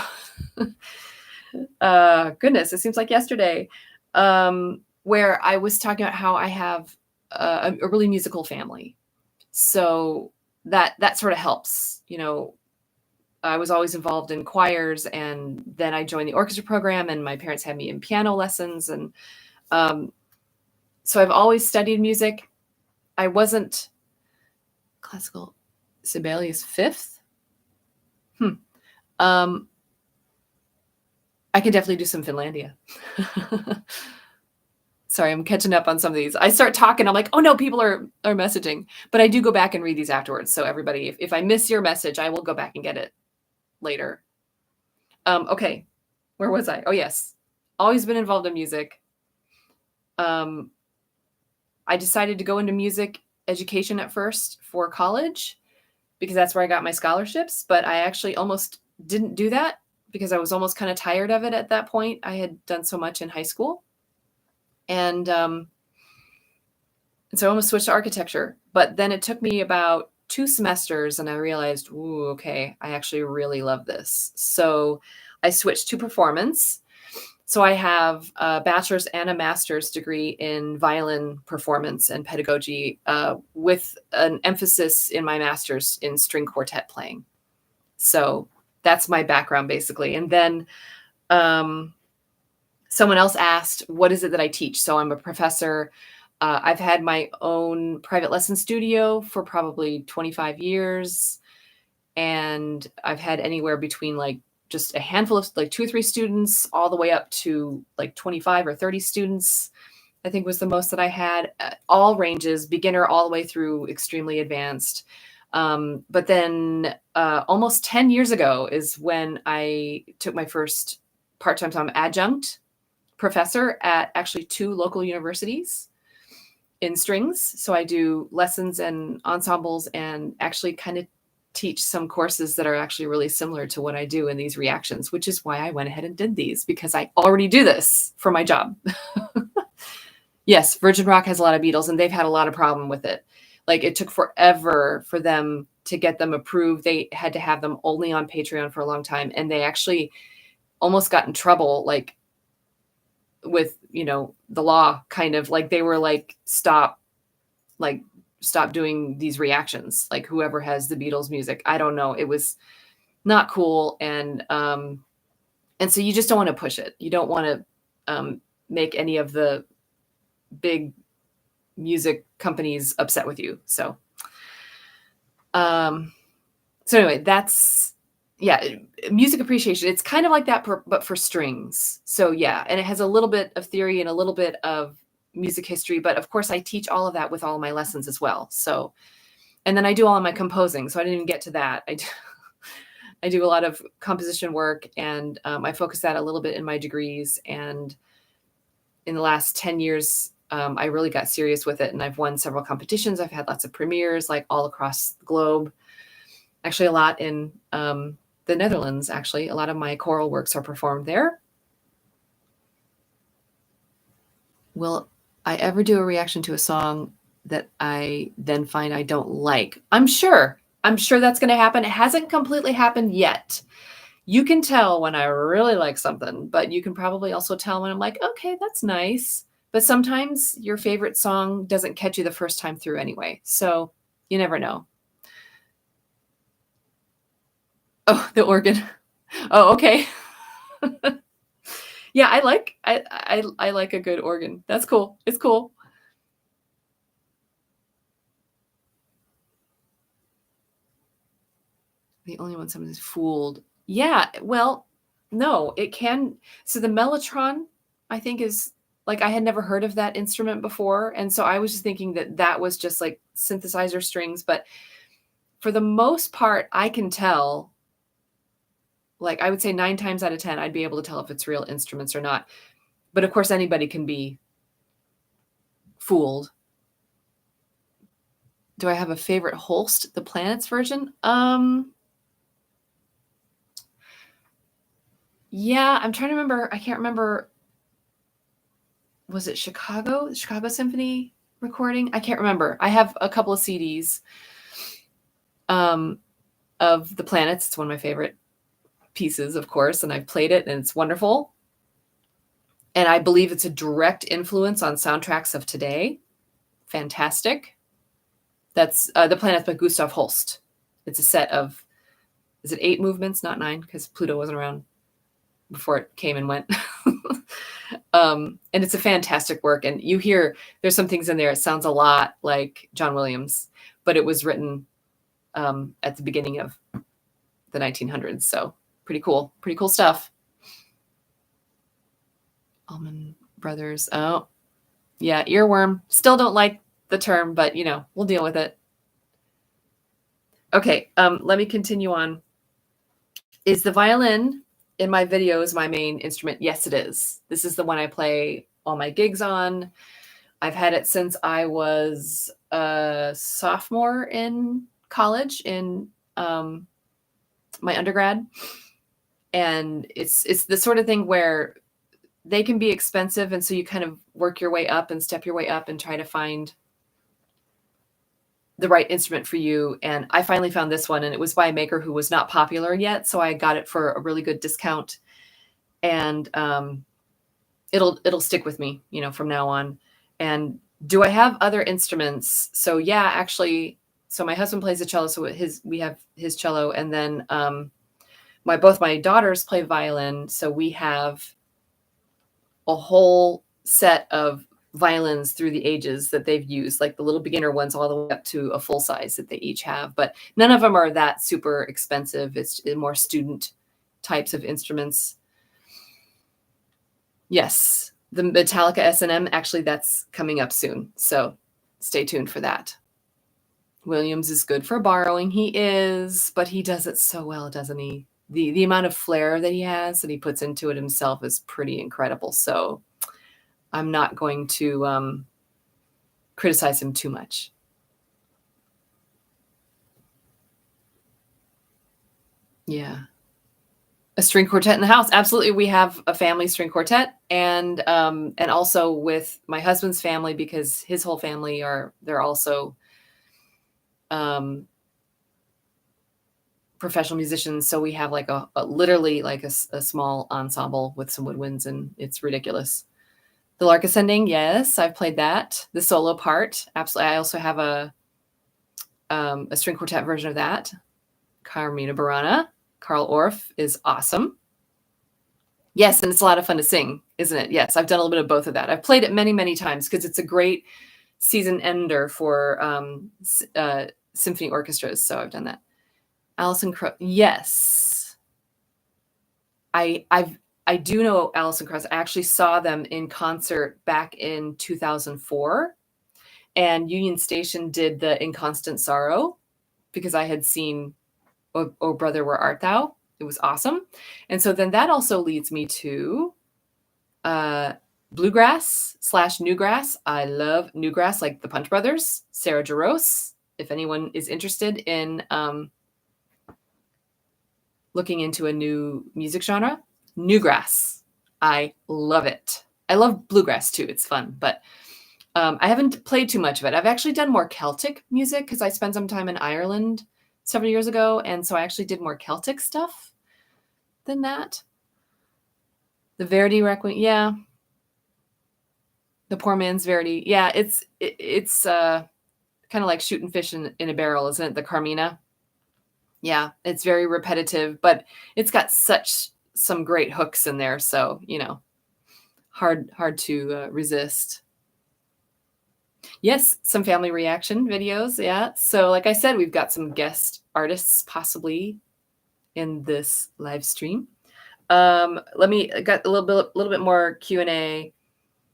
Goodness, it seems like yesterday. Where I was talking about how I have a really musical family. So that sort of helps. I was always involved in choirs, and then I joined the orchestra program, and my parents had me in piano lessons. And so I've always studied music. I wasn't classical Sibelius fifth. I can definitely do some Finlandia. Sorry, I'm catching up on some of these. I start talking, I'm like, oh no, people are messaging. But I do go back and read these afterwards. So everybody, if I miss your message, I will go back and get it later. Okay, where was I? Oh yes, always been involved in music. I decided to go into music education at first for college, because that's where I got my scholarships. But I actually almost didn't do that because I was almost kind of tired of it at that point. I had done so much in high school. And so I almost switched to architecture. But then it took me about 2 semesters and I realized, ooh, okay, I actually really love this. So I switched to performance. So I have a bachelor's and a master's degree in violin performance and pedagogy, with an emphasis in my master's in string quartet playing. So that's my background basically. And then someone else asked, what is it that I teach? So I'm a professor. I've had my own private lesson studio for probably 25 years. And I've had anywhere between like just a handful of like 2 or 3 students all the way up to like 25 or 30 students, I think was the most that I had. All ranges, beginner all the way through extremely advanced. But then almost 10 years ago is when I took my first part-time adjunct professor at actually 2 local universities in strings. So I do lessons and ensembles and actually kind of teach some courses that are actually really similar to what I do in these reactions, which is why I went ahead and did these, because I already do this for my job. Yes, Virgin Rock has a lot of Beatles, and they've had a lot of problem with it. Like, it took forever for them to get them approved. They had to have them only on Patreon for a long time, and they actually almost got in trouble, like, with, the law, kind of. Like, they were like, stop doing these reactions. Like, whoever has the Beatles music, I don't know. It was not cool. And so you just don't want to push it. You don't want to make any of the big music companies upset with you. So anyway, that's, music appreciation. It's kind of like that, but for strings. So yeah. And it has a little bit of theory and a little bit of music history, but of course I teach all of that with all of my lessons as well. So, and then I do all of my composing. So I didn't even get to that. I do a lot of composition work, and I focus that a little bit in my degrees. And in the last 10 years, I really got serious with it, and I've won several competitions. I've had lots of premieres, like, all across the globe. Actually, a lot in the Netherlands, actually. A lot of my choral works are performed there. Will I ever do a reaction to a song that I then find I don't like? I'm sure that's going to happen. It hasn't completely happened yet. You can tell when I really like something, but you can probably also tell when I'm like, okay, that's nice. But sometimes your favorite song doesn't catch you the first time through anyway. So you never know. Oh, the organ. Oh, okay. Yeah, I like a good organ. That's cool. It's cool. The only one someone is fooled. Yeah, well, no, it can. So the mellotron, I think, is, like, I had never heard of that instrument before. And so I was just thinking that was just like synthesizer strings. But for the most part, I can tell, like, I would say 9 times out of 10, I'd be able to tell if it's real instruments or not. But of course, anybody can be fooled. Do I have a favorite Holst, the Planets version? Yeah, I'm trying to remember. I can't remember. Was it Chicago? The Chicago Symphony recording? I can't remember. I have a couple of CDs of the Planets. It's one of my favorite pieces, of course, and I've played it, and it's wonderful. And I believe it's a direct influence on soundtracks of today. Fantastic. That's The Planets by Gustav Holst. It's a set of, is it 8 movements, not 9, because Pluto wasn't around before it came and went. And it's a fantastic work. And you hear there's some things in there. It sounds a lot like John Williams, but it was written at the beginning of the 1900s. So pretty cool stuff. Allman Brothers. Oh, yeah. Earworm. Still don't like the term, but we'll deal with it. Okay. Let me continue on. Is the violin in my videos my main instrument? Yes, it is. This is the one I play all my gigs on. I've had it since I was a sophomore in college, in my undergrad. And it's the sort of thing where they can be expensive, and so you kind of work your way up and step your way up and try to find the right instrument for you. And I finally found this one, and it was by a maker who was not popular yet, so I got it for a really good discount. And it'll stick with me, from now on. And do I have other instruments? So yeah, actually, so my husband plays the cello, so we have his cello, and then both my daughters play violin, so we have a whole set of violins through the ages that they've used, like the little beginner ones all the way up to a full size that they each have. But none of them are that super expensive. It's more student types of instruments. Yes, the Metallica S&M, actually, that's coming up soon. So stay tuned for that. Williams is good for borrowing. He is, but he does it so well, doesn't he? The amount of flair that he has, that he puts into it himself, is pretty incredible. So I'm not going to criticize him too much. Yeah. A string quartet in the house. Absolutely. We have a family string quartet, and also with my husband's family, because his whole family they're also um professional musicians. So we have like a literally like a small ensemble with some woodwinds, and it's ridiculous. The Lark Ascending, yes, I've played that. The solo part, absolutely. I also have a string quartet version of that. Carmina Burana. Carl Orff is awesome. Yes, and it's a lot of fun to sing, isn't it? Yes, I've done a little bit of both of that. I've played it many, many times because it's a great season ender for symphony orchestras. So I've done that. Alison Krauss, yes. I do know Alison Krauss. I actually saw them in concert back in 2004, and Union Station did the Inconstant Sorrow because I had seen Oh Brother, Where Art Thou? It was awesome. And so then that also leads me to bluegrass / newgrass. I love newgrass, like the Punch Brothers, Sarah Jarosz. If anyone is interested in looking into a new music genre, newgrass. I love it. I love bluegrass too. It's fun, but I haven't played too much of it. I've actually done more Celtic music because I spent some time in Ireland several years ago, and so I actually did more Celtic stuff than that. The Verdi Requiem, yeah. The Poor Man's Verdi, yeah. It's kind of like shooting fish in a barrel, isn't it? The Carmina, yeah. It's very repetitive, but it's got some great hooks in there, so hard to resist. Yes, some family reaction videos. Yeah. So like I said, we've got some guest artists possibly in this live stream. Got a little bit more Q&A.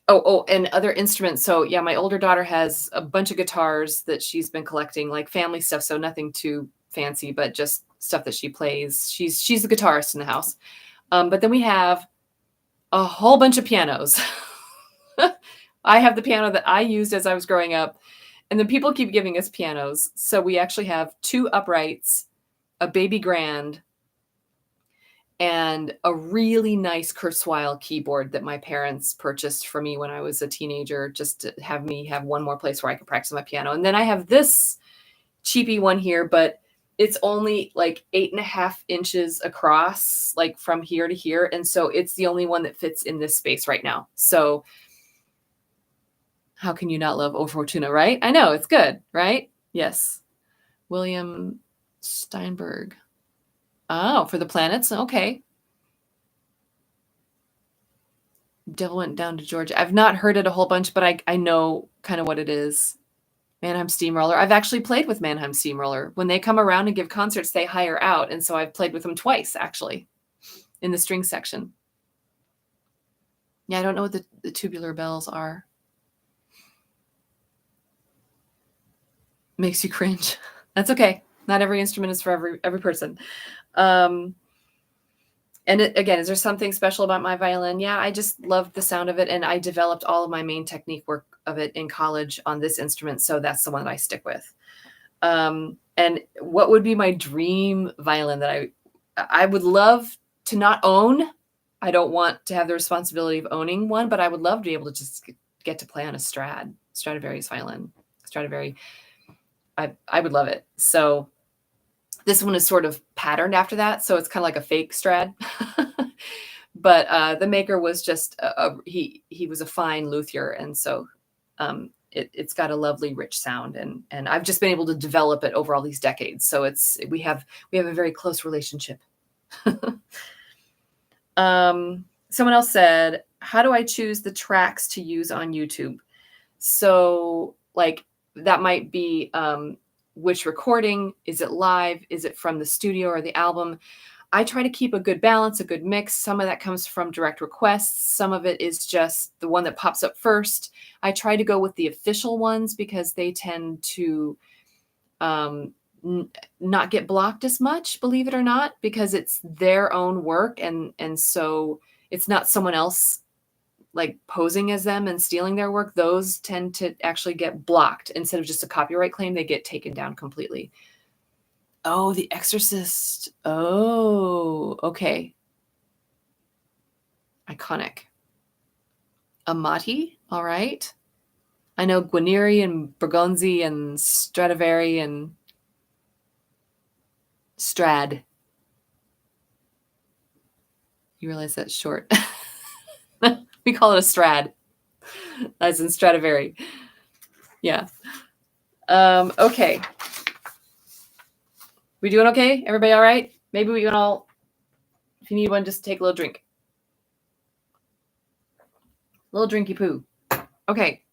Oh, and other instruments. So yeah, my older daughter has a bunch of guitars that she's been collecting, like family stuff. So nothing too fancy, but just stuff that she plays. She's the guitarist in the house. But then we have a whole bunch of pianos. I have the piano that I used as I was growing up, and then people keep giving us pianos. So we actually have 2 uprights, a baby grand, and a really nice Kurzweil keyboard that my parents purchased for me when I was a teenager, just to have me have one more place where I could practice my piano. And then I have this cheapy one here, but it's only like 8.5 inches across, like from here to here. And so it's the only one that fits in this space right now. So how can you not love O Fortuna, right? I know, it's good, right? Yes. William Steinberg. Oh, for the planets? Okay. Devil Went Down to Georgia. I've not heard it a whole bunch, but I know kind of what it is. Mannheim Steamroller. I've actually played with Mannheim Steamroller. When they come around and give concerts, they hire out. And so I've played with them twice, actually, in the string section. Yeah, I don't know what the tubular bells are. Makes you cringe. That's okay. Not every instrument is for every person. And again, is there something special about my violin? Yeah, I just love the sound of it. And I developed all of my main technique work of it in college on this instrument. So that's the one that I stick with. And what would be my dream violin that I would love to not own? I don't want to have the responsibility of owning one, but I would love to be able to just get to play on a Stradivarius violin. Stradivari. I would love it. So this one is sort of patterned after that. So it's kind of like a fake Strad. But the maker was just, he was a fine luthier. And so it's got a lovely, rich sound. And I've just been able to develop it over all these decades. So we have a very close relationship. Someone else said, how do I choose the tracks to use on YouTube? So like, that might be which recording, is it live, is it from the studio or the album? I try to keep a good balance, a good mix. Some of that comes from direct requests. Some of it is just the one that pops up first. I try to go with the official ones because they tend to not get blocked as much, believe it or not, because it's their own work. And so it's not someone else like posing as them and stealing their work, those tend to actually get blocked. Instead of just a copyright claim, they get taken down completely. Oh, The Exorcist. Oh, okay. Iconic. Amati. All right. I know Guarneri and Bergonzi and Stradivari and Strad. You realize that's short. We call it a Strad, as in Stradivari. Yeah. Okay. We doing okay? Everybody all right? Maybe we can all, if you need one, just take a little drink. Little drinky poo. Okay.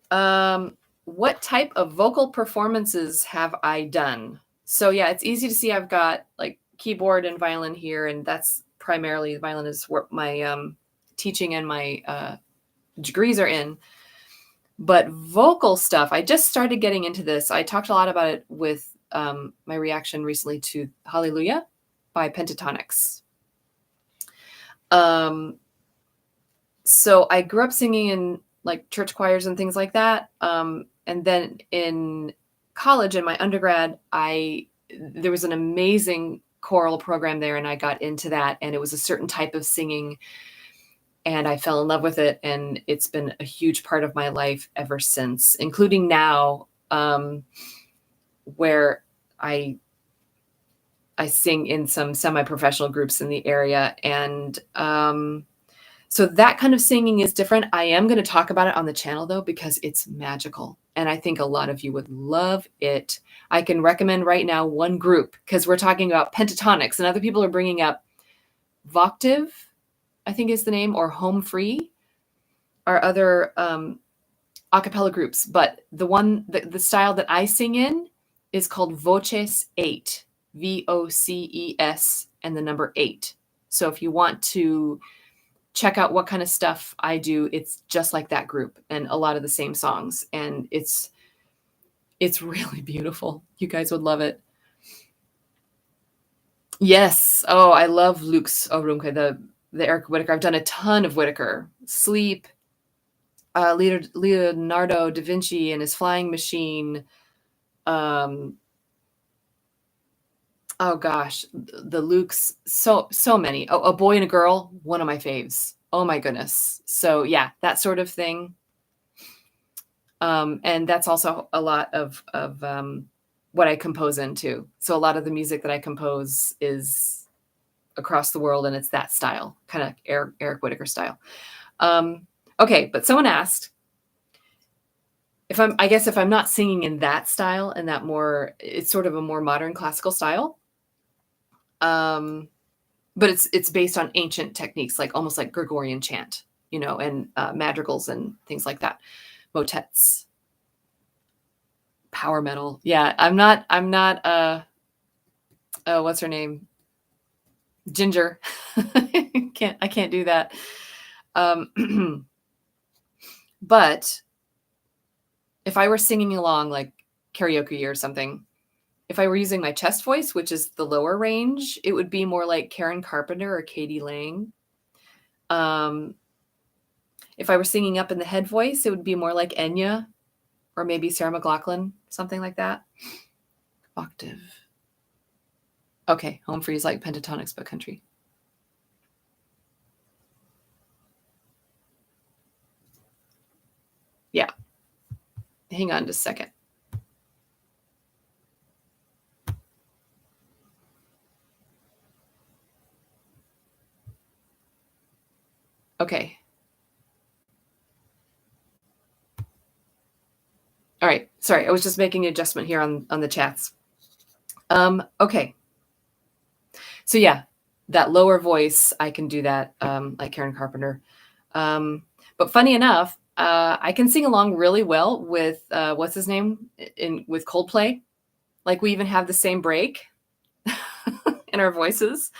What type of vocal performances have I done? So yeah, it's easy to see I've got like keyboard and violin here, and that's primarily the violin is where my teaching and my degrees are in. But vocal stuff, I just started getting into this. I talked a lot about it with my reaction recently to Hallelujah by Pentatonics. So I grew up singing in like church choirs and things like that. And then in college, in my undergrad, there was an amazing choral program there, and I got into that, and it was a certain type of singing, and I fell in love with it, and it's been a huge part of my life ever since, including now, where I sing in some semi-professional groups in the area, and so that kind of singing is different. I am going to talk about it on the channel, though, because it's magical. And I think a lot of you would love it. I can recommend right now one group, because we're talking about pentatonics, and other people are bringing up Voctive, I think is the name, or Home Free, are other a cappella groups. But the style that I sing in is called Voces 8, VOCES, and the number 8. So if you want to check out what kind of stuff I do, it's just like that group and a lot of the same songs. And it's really beautiful. You guys would love it. Yes. Oh, I love Luke's Orumke, the Eric Whitaker. I've done a ton of Whitaker. Sleep, Leonardo da Vinci and his Flying Machine. Oh gosh, the Luke's, so many. Oh, A Boy and a Girl, one of my faves. Oh my goodness. So yeah, that sort of thing. And that's also a lot of what I compose into. So a lot of the music that I compose is across the world, and it's that style, kind of Eric Whitaker style. Okay, but someone asked if I'm not singing in that style and that more, it's sort of a more modern classical style. But it's based on ancient techniques, like almost like Gregorian chant, and madrigals and things like that, motets, power metal. Yeah, I'm not. What's her name? Ginger. I can't do that. But if I were singing along like karaoke or something, if I were using my chest voice, which is the lower range, it would be more like Karen Carpenter or Katie Lang. If I were singing up in the head voice, it would be more like Enya or maybe Sarah McLachlan, something like that. Octave. Okay, Home Free is like pentatonics but country. Yeah. Hang on just a second. Okay. All right. Sorry, I was just making an adjustment here on the chats. Okay. So yeah, that lower voice, I can do that like Karen Carpenter. But funny enough, I can sing along really well with what's his name with Coldplay. Like we even have the same break in our voices.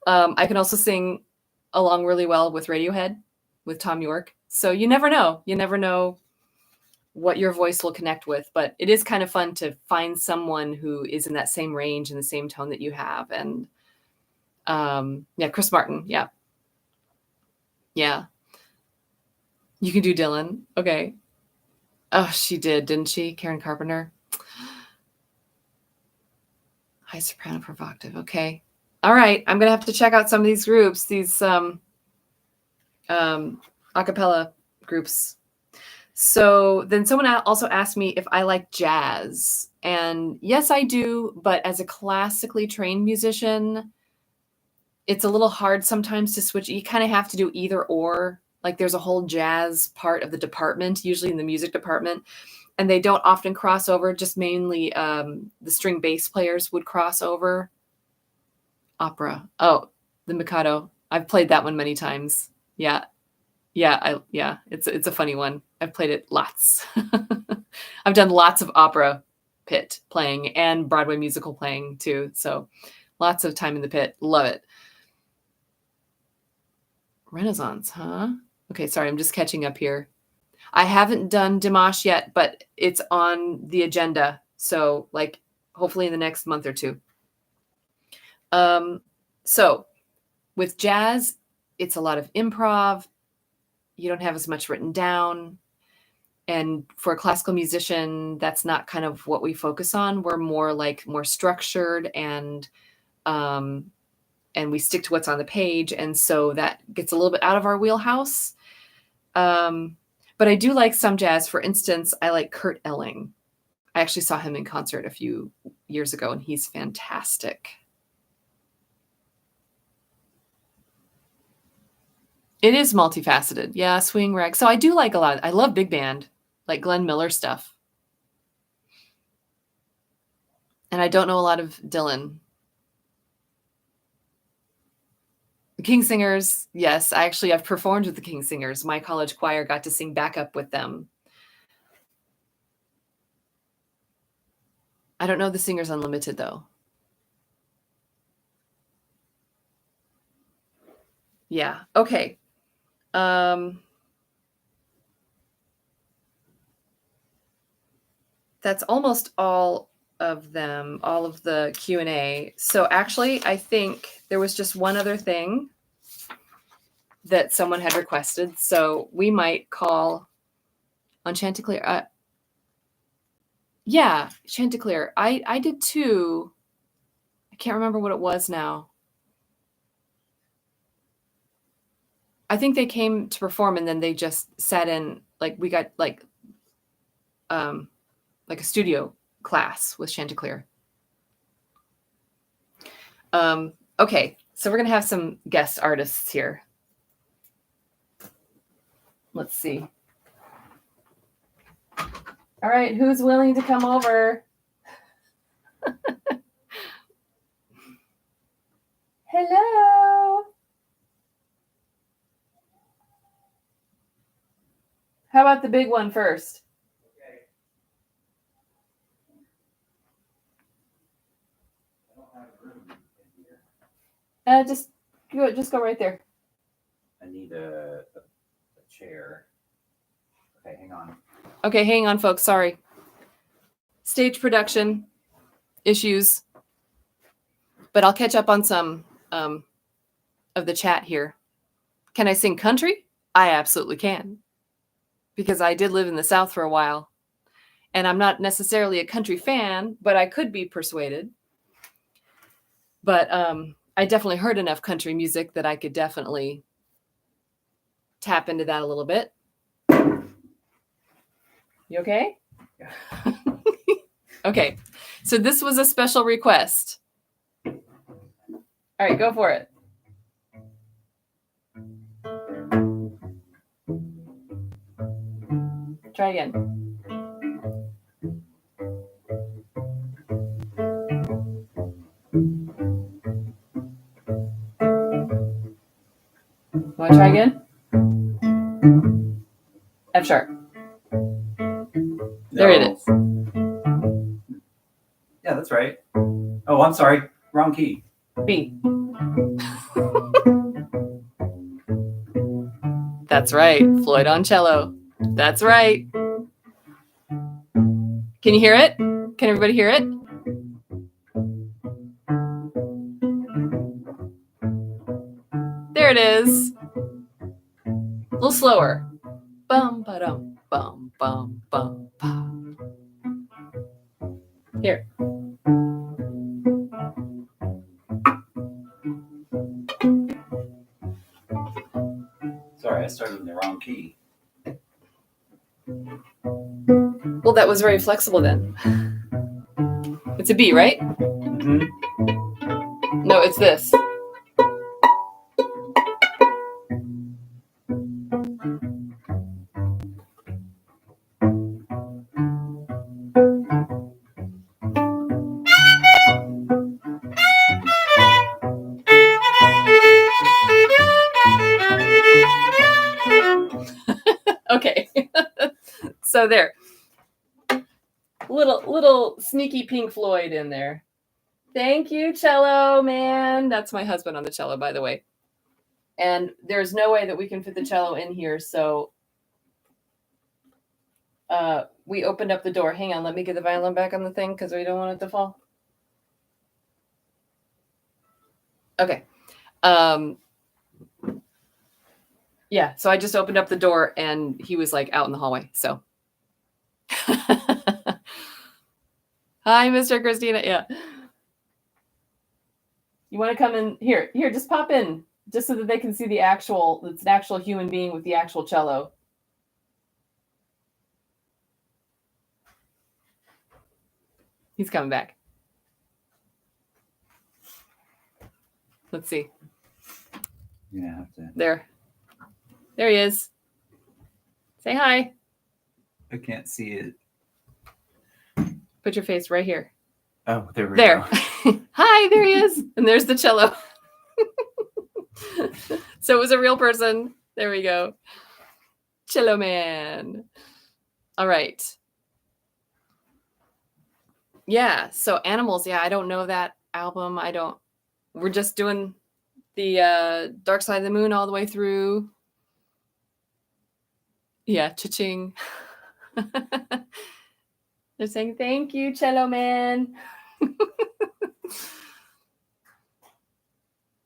I can also sing along really well with Radiohead, with Tom York. So you never know. You never know what your voice will connect with, but it is kind of fun to find someone who is in that same range and the same tone that you have. And yeah, Chris Martin. Yeah. Yeah. You can do Dylan. Okay. Oh, she did, didn't she? Karen Carpenter. High soprano provocative. Okay. All right. I'm going to have to check out some of these groups, these a cappella groups. So then someone also asked me if I like jazz. And yes, I do. But as a classically trained musician, it's a little hard sometimes to switch. You kind of have to do either or. Like there's a whole jazz part of the department, usually in the music department. And they don't often cross over, just mainly the string bass players would cross over. Opera. Oh, the Mikado. I've played that one many times. Yeah. Yeah, it's a funny one. I've played it lots. I've done lots of opera pit playing and Broadway musical playing too. So lots of time in the pit. Love it. Renaissance, huh? Okay, sorry, I'm just catching up here. I haven't done Dimash yet, but it's on the agenda. So like hopefully in the next month or two. So with jazz, it's a lot of improv. You don't have as much written down. And for a classical musician, that's not kind of what we focus on. We're more structured and we stick to what's on the page. And so that gets a little bit out of our wheelhouse. But I do like some jazz. For instance, I like Kurt Elling. I actually saw him in concert a few years ago, and he's fantastic. It is multifaceted. Yeah, swing rag. So I do like a lot. I love big band, like Glenn Miller stuff. And I don't know a lot of Dylan. The King Singers, yes. I've performed with the King Singers. My college choir got to sing backup with them. I don't know the Singers Unlimited, though. Yeah. Okay. That's almost all of them, all of the Q&A. So actually, I think there was just one other thing that someone had requested. So we might call on Chanticleer. Yeah, Chanticleer. I did too. I can't remember what it was now. I think they came to perform and then they just sat in, like we got like a studio class with Chanticleer. Okay, so we're gonna have some guest artists here. Let's see. All right, who's willing to come over? Hello. How about the big one first? Okay. I don't have room in here. Just go right there. I need a chair. Okay, hang on. Okay, hang on, folks. Sorry. Stage production issues. But I'll catch up on some of the chat here. Can I sing country? I absolutely can. Because I did live in the South for a while. And I'm not necessarily a country fan, but I could be persuaded. But I definitely heard enough country music that I could definitely tap into that a little bit. You okay? Yeah. Okay. So this was a special request. All right, go for it. Try again. Want to try again? F sharp. There it is. Yeah, that's right. Oh, I'm sorry. Wrong key. B. That's right. Floyd on cello. That's right. Can you hear it? Can everybody hear it? There it is. little slower. Bum, ba-dum, bum, bum, bum, bum. Here. Sorry, I started in the wrong key. Well, that was very flexible then. It's a B, right? Mm-hmm. No, it's this. Okay. So there. Little sneaky Pink Floyd in there. Thank you, cello man. That's my husband on the cello, by the way. And there's no way that we can fit the cello in here, so we opened up the door. Hang on, let me get the violin back on the thing because we don't want it to fall. Okay. Yeah, so I just opened up the door and he was like out in the hallway. So hi, Mr. Christina. Yeah. You want to come in here? Here, just pop in, just so that they can see it's an actual human being with the actual cello. He's coming back. Let's see. Yeah, I have to. There he is. Say hi. I can't see it. Put your face right here. Oh, there we There. go. Hi, there he is. And there's the cello. So it was a real person. There we go. Cello man. All right. Yeah. So Animals. Yeah, I don't know that album. We're just doing the Dark Side of the Moon all the way through. Yeah, cha-ching. They're saying, thank you, cello man.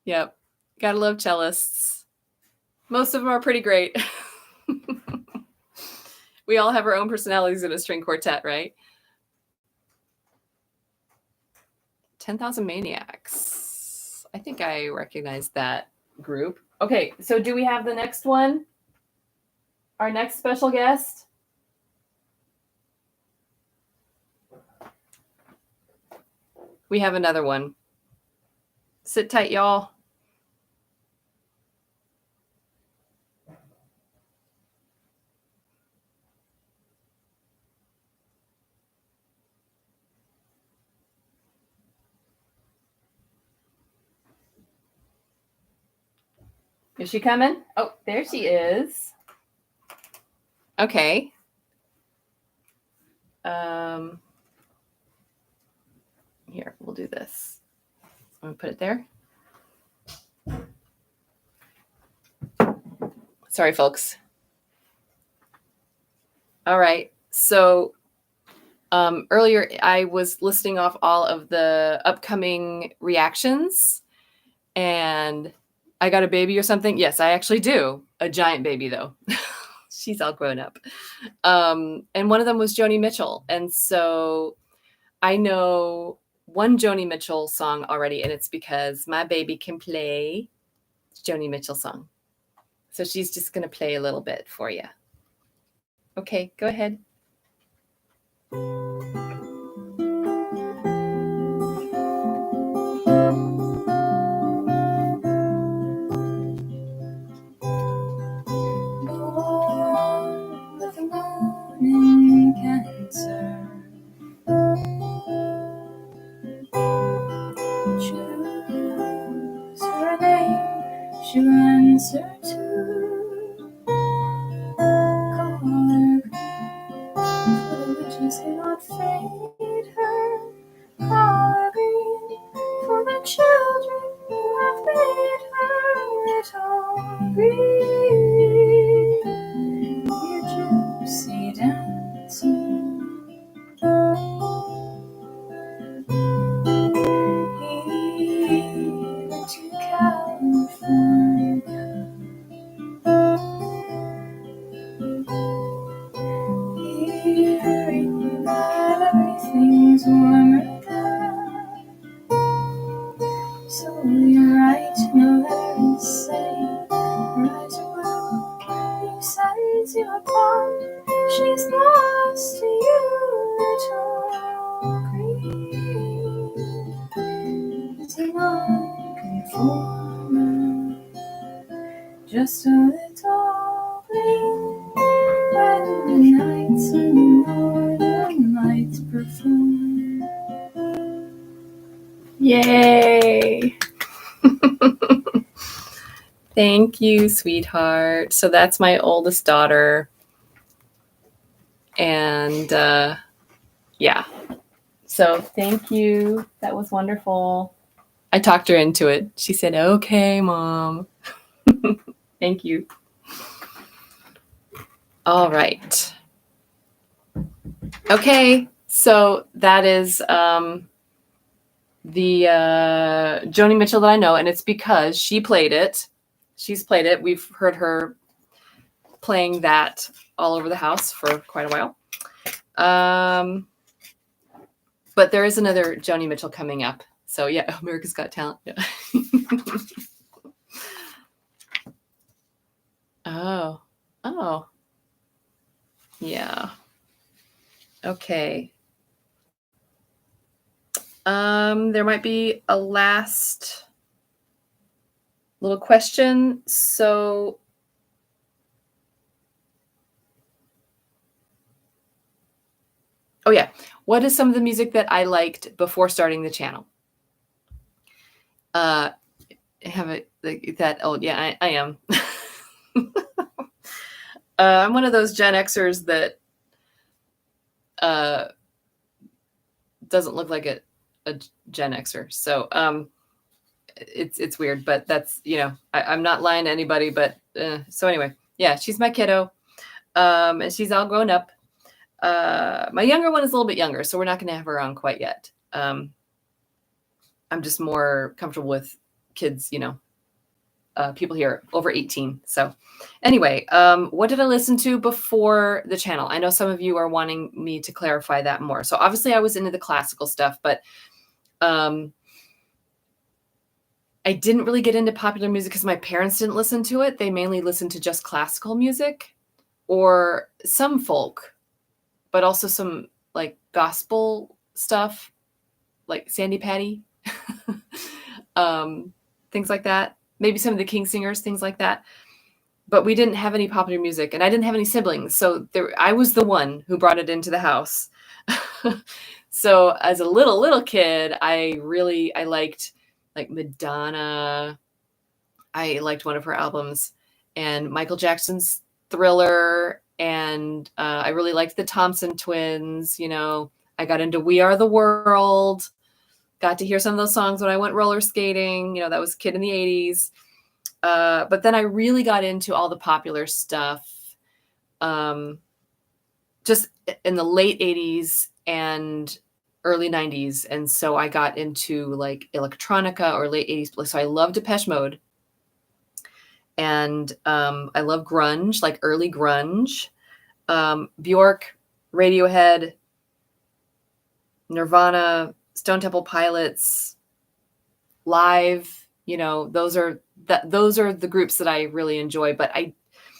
Yep. Gotta love cellists. Most of them are pretty great. We all have our own personalities in a string quartet, right? 10,000 Maniacs. I think I recognize that group. Okay, so do we have the next one? Our next special guest? We have another one. Sit tight, y'all. Is she coming? Oh, there she is. Okay. Here, we'll do this. I'm gonna put it there. Sorry, folks. All right. So earlier I was listing off all of the upcoming reactions, and I got a baby or something. Yes, I actually do. A giant baby, though. She's all grown up. And one of them was Joni Mitchell. And so I know one Joni Mitchell song already, and it's because my baby can play Joni Mitchell song. So she's just going to play a little bit for you. Okay, go ahead. Cancer. Choose her name, she runs her to color green. For the witches cannot fade her color green. For the children who have made her it all green. Dear gypsy dancer. To California, So you're right, no they're insane. Right well, you sense your palm. She's lost to you, little green. It's a non-conformer, just a little green. When the nights and the northern lights perform. Yay. Thank you, sweetheart. So that's my oldest daughter. And yeah. So thank you. That was wonderful. I talked her into it. She said, okay, Mom. Thank you. All right. Okay. So that is the Joni Mitchell that I know, and it's because she played it. She's played it. We've heard her playing that all over the house for quite a while. But there is another Joni Mitchell coming up. So yeah, America's Got Talent. Yeah. Oh. Yeah. Okay. There might be a last little question. So oh yeah, what is some of the music that I liked before starting the channel? Have it like that old? Yeah, I am. I'm one of those Gen Xers that doesn't look like a Gen Xer. So it's weird, but that's, you know, I'm not lying to anybody, but so anyway, yeah, she's my kiddo. And she's all grown up. My younger one is a little bit younger, so we're not going to have her on quite yet. I'm just more comfortable with kids, you know, people here over 18. So anyway, what did I listen to before the channel? I know some of you are wanting me to clarify that more. So obviously I was into the classical stuff, but I didn't really get into popular music because my parents didn't listen to it. They mainly listened to just classical music or some folk, but also some like gospel stuff, like Sandy Patty, things like that. Maybe some of the King Singers, things like that. But we didn't have any popular music, and I didn't have any siblings. So I was the one who brought it into the house. So as a little kid, I liked like Madonna. I liked one of her albums, and Michael Jackson's Thriller. And I really liked the Thompson Twins. You know, I got into We Are the World. Got to hear some of those songs when I went roller skating. You know, that was a kid in the 80s. But then I really got into all the popular stuff just in the late 80s and early 90s. And so I got into like electronica or late 80s. So I love Depeche Mode. And I love grunge, like early grunge. Bjork, Radiohead, Nirvana, Stone Temple Pilots, Live, you know, those are the groups that I really enjoy. But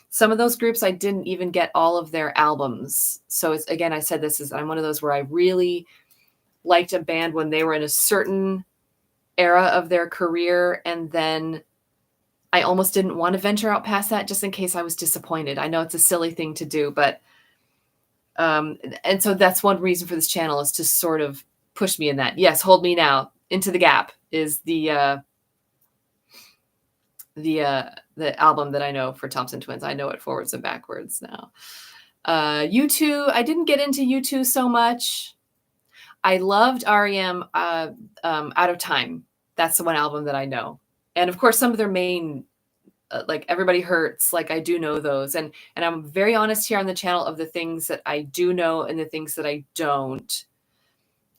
some of those groups, I didn't even get all of their albums. So it's, again, I said I'm one of those where I really liked a band when they were in a certain era of their career. And then I almost didn't want to venture out past that just in case I was disappointed. I know it's a silly thing to do, but and so that's one reason for this channel, is to sort of push me in that. Yes, Hold Me Now, Into the Gap is the album that I know for Thompson Twins. I know it forwards and backwards now. U2, I didn't get into U2 so much. I loved REM, Out of Time. That's the one album that I know. And of course, some of their main, like Everybody Hurts, like I do know those. And I'm very honest here on the channel of the things that I do know and the things that I don't.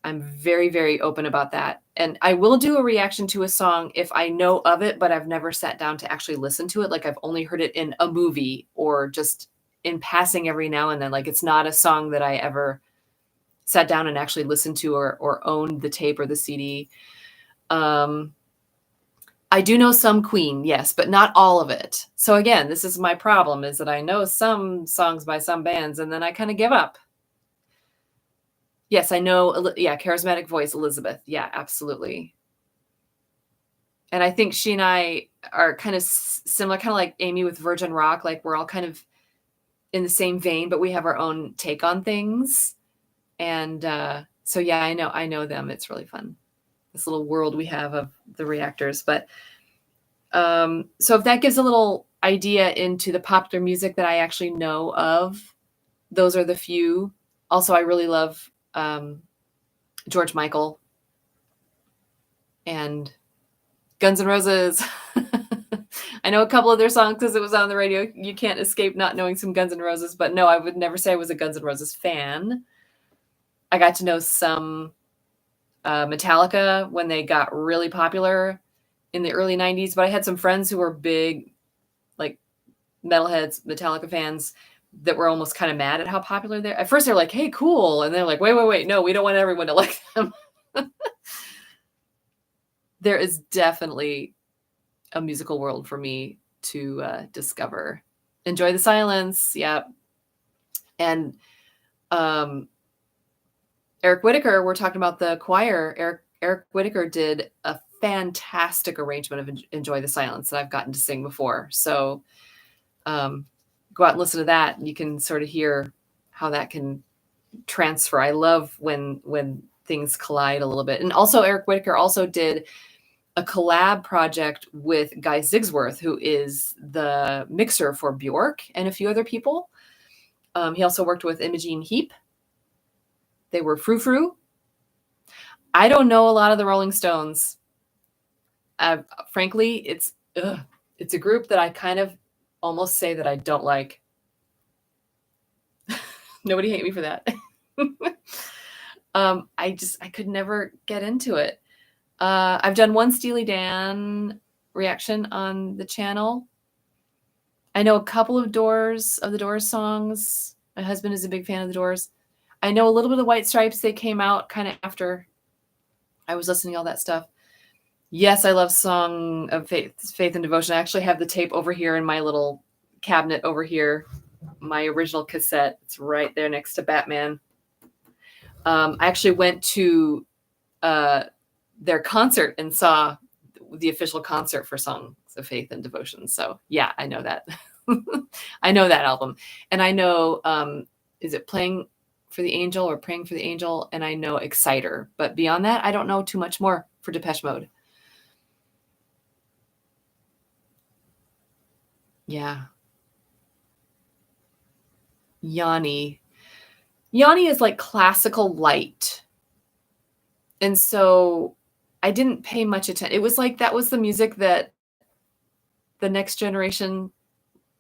I'm very, very open about that. And I will do a reaction to a song if I know of it, but I've never sat down to actually listen to it. Like I've only heard it in a movie or just in passing every now and then. Like it's not a song that I ever sat down and actually listened to or owned the tape or the CD. I do know some Queen, yes, but not all of it. So again, this is my problem, is that I know some songs by some bands and then I kind of give up. Yes, I know. Yeah, charismatic voice, Elizabeth. Yeah, absolutely. And I think she and I are kind of similar, kind of like Amy with Virgin Rock. Like we're all kind of in the same vein, but we have our own take on things. And so yeah, I know them. It's really fun. This little world we have of the Reactors. But so if that gives a little idea into the popular music that I actually know of, those are the few. Also, I really love George Michael and Guns N' Roses. I know a couple of their songs because it was on the radio. You can't escape not knowing some Guns N' Roses, but no, I would never say I was a Guns N' Roses fan. I got to know some Metallica when they got really popular in the early 90s, but I had some friends who were big, like metalheads, Metallica fans that were almost kind of mad at how popular they're. At first they're like, hey, cool. And they're like, wait, no, we don't want everyone to like them. There is definitely a musical world for me to discover. Enjoy the Silence. Yeah. And Eric Whitacre, we're talking about the choir. Eric Whitacre did a fantastic arrangement of Enjoy the Silence that I've gotten to sing before. So go out and listen to that. And you can sort of hear how that can transfer. I love when things collide a little bit. And also Eric Whitacre also did a collab project with Guy Zigsworth, who is the mixer for Bjork and a few other people. He also worked with Imogen Heap. They were Frou Frou. I don't know a lot of the Rolling Stones. Frankly, it's a group that I kind of almost say that I don't like. Nobody hate me for that. I could never get into it. I've done one Steely Dan reaction on the channel. I know a couple of the Doors songs. My husband is a big fan of the Doors. I know a little bit of the White Stripes. They came out kind of after I was listening to all that stuff. Yes, I love Song of Faith and Devotion. I actually have the tape over here in my little cabinet over here. My original cassette. It's right there next to Batman. I actually went to their concert and saw the official concert for Songs of Faith and Devotion. So yeah, I know that. I know that album. And I know, is it Playing for the Angel or Praying for the Angel? And I know Exciter. But beyond that, I don't know too much more for Depeche Mode. Yeah. Yanni. Yanni is like classical light. And so I didn't pay much attention. It was like that was the music that the next generation,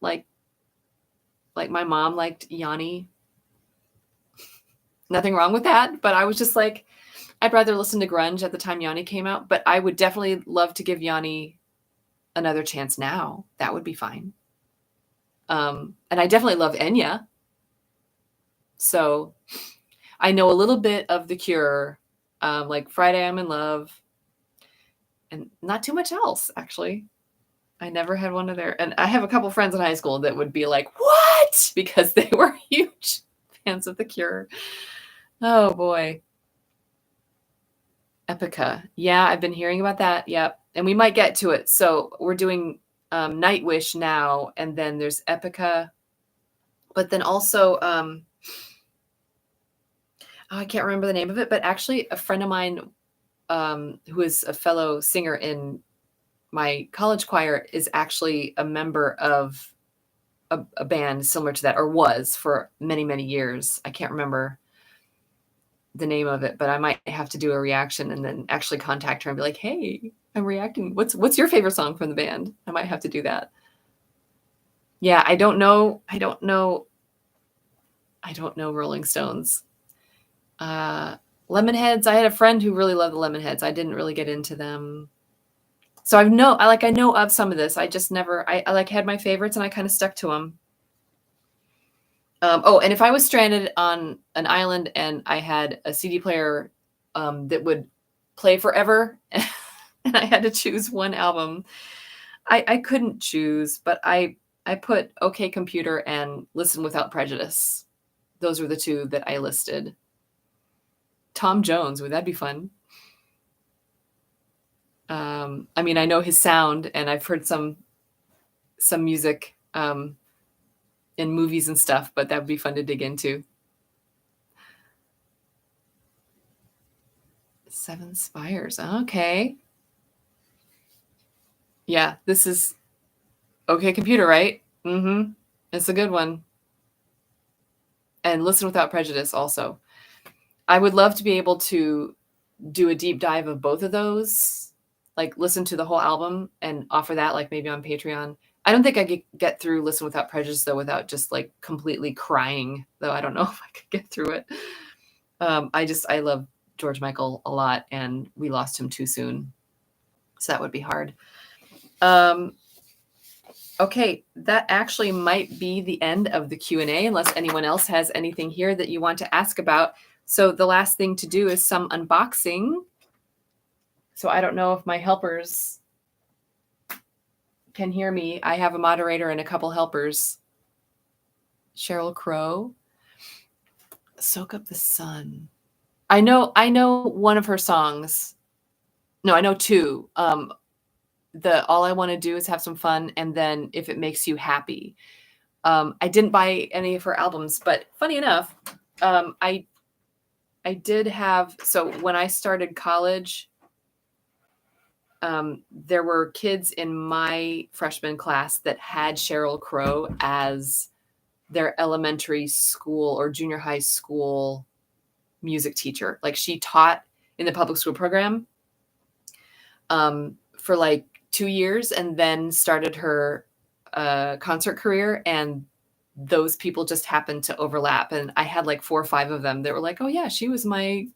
like my mom liked Yanni. Nothing wrong with that, but I was just like, I'd rather listen to grunge at the time Yanni came out, but I would definitely love to give Yanni another chance now. That would be fine. And I definitely love Enya. So I know a little bit of The Cure, like Friday I'm in Love, and not too much else, actually. I never had one of their, and I have a couple friends in high school that would be like, what? Because they were huge fans of The Cure. Oh boy. Epica. Yeah, I've been hearing about that. Yep. And we might get to it. So we're doing Nightwish now, and then there's Epica. But then also, I can't remember the name of it, but actually a friend of mine who is a fellow singer in my college choir is actually a member of a band similar to that, or was for many, many years. I can't remember the name of it, but I might have to do a reaction and then actually contact her and be like, hey, I'm reacting. What's your favorite song from the band? I might have to do that. Yeah, I don't know Rolling Stones. Lemonheads, I had a friend who really loved the Lemonheads. I didn't really get into them. So I know of some of this. I just never, I like had my favorites and I kind of stuck to them. And if I was stranded on an island and I had a CD player that would play forever, and I had to choose one album. I couldn't choose, but I put OK Computer and Listen Without Prejudice. Those were the two that I listed. Tom Jones, would that be fun? I mean, I know his sound, and I've heard some music in movies and stuff, but that would be fun to dig into. Seven Spires. Okay. Yeah, this is OK Computer, right? Mm-hmm. It's a good one. And Listen Without Prejudice also. I would love to be able to do a deep dive of both of those, like listen to the whole album and offer that, like maybe on Patreon. I don't think I could get through Listen Without Prejudice, though, without just like completely crying, though. I don't know if I could get through it. I love George Michael a lot, and we lost him too soon. So that would be hard. Okay, that actually might be the end of the Q&A, unless anyone else has anything here that you want to ask about. So the last thing to do is some unboxing. So I don't know if my helpers can hear me. I have a moderator and a couple helpers. Sheryl Crow, Soak Up the Sun. I know one of her songs. No, I know two. The All I Want to Do Is Have Some Fun, and then If It Makes You Happy. I didn't buy any of her albums, but funny enough, I did have, so when I started college, there were kids in my freshman class that had Sheryl Crow as their elementary school or junior high school music teacher. Like, she taught in the public school program for like 2 years, and then started her concert career, and those people just happened to overlap. And I had like 4 or 5 of them that were like, oh yeah, she was my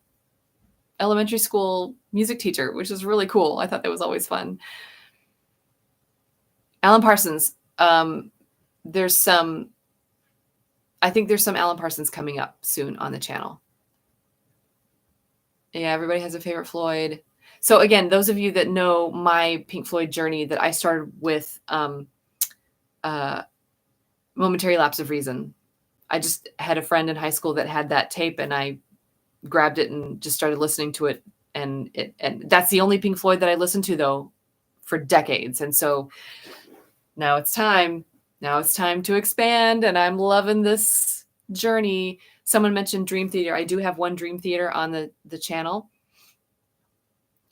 elementary school music teacher, which is really cool. I thought that was always fun. Alan Parsons. I think there's some Alan Parsons coming up soon on the channel. Yeah, everybody has a favorite Floyd. So again, those of you that know my Pink Floyd journey, that I started with Momentary Lapse of Reason. I just had a friend in high school that had that tape, and I grabbed it and just started listening to it. And that's the only Pink Floyd that I listened to, though, for decades. And so now it's time. Now it's time to expand, and I'm loving this journey. Someone mentioned Dream Theater. I do have one Dream Theater on the channel.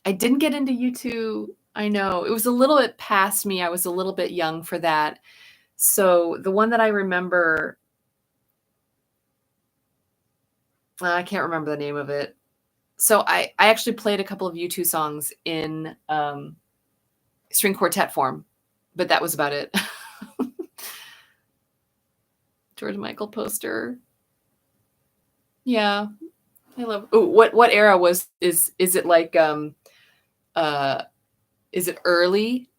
I didn't get into U2. I know. It was a little bit past me. I was a little bit young for that. So the one that I remember, I can't remember the name of it. So I actually played a couple of U2 songs in string quartet form, but that was about it. George Michael poster. Yeah. I love. Oh, what era is it like is it early,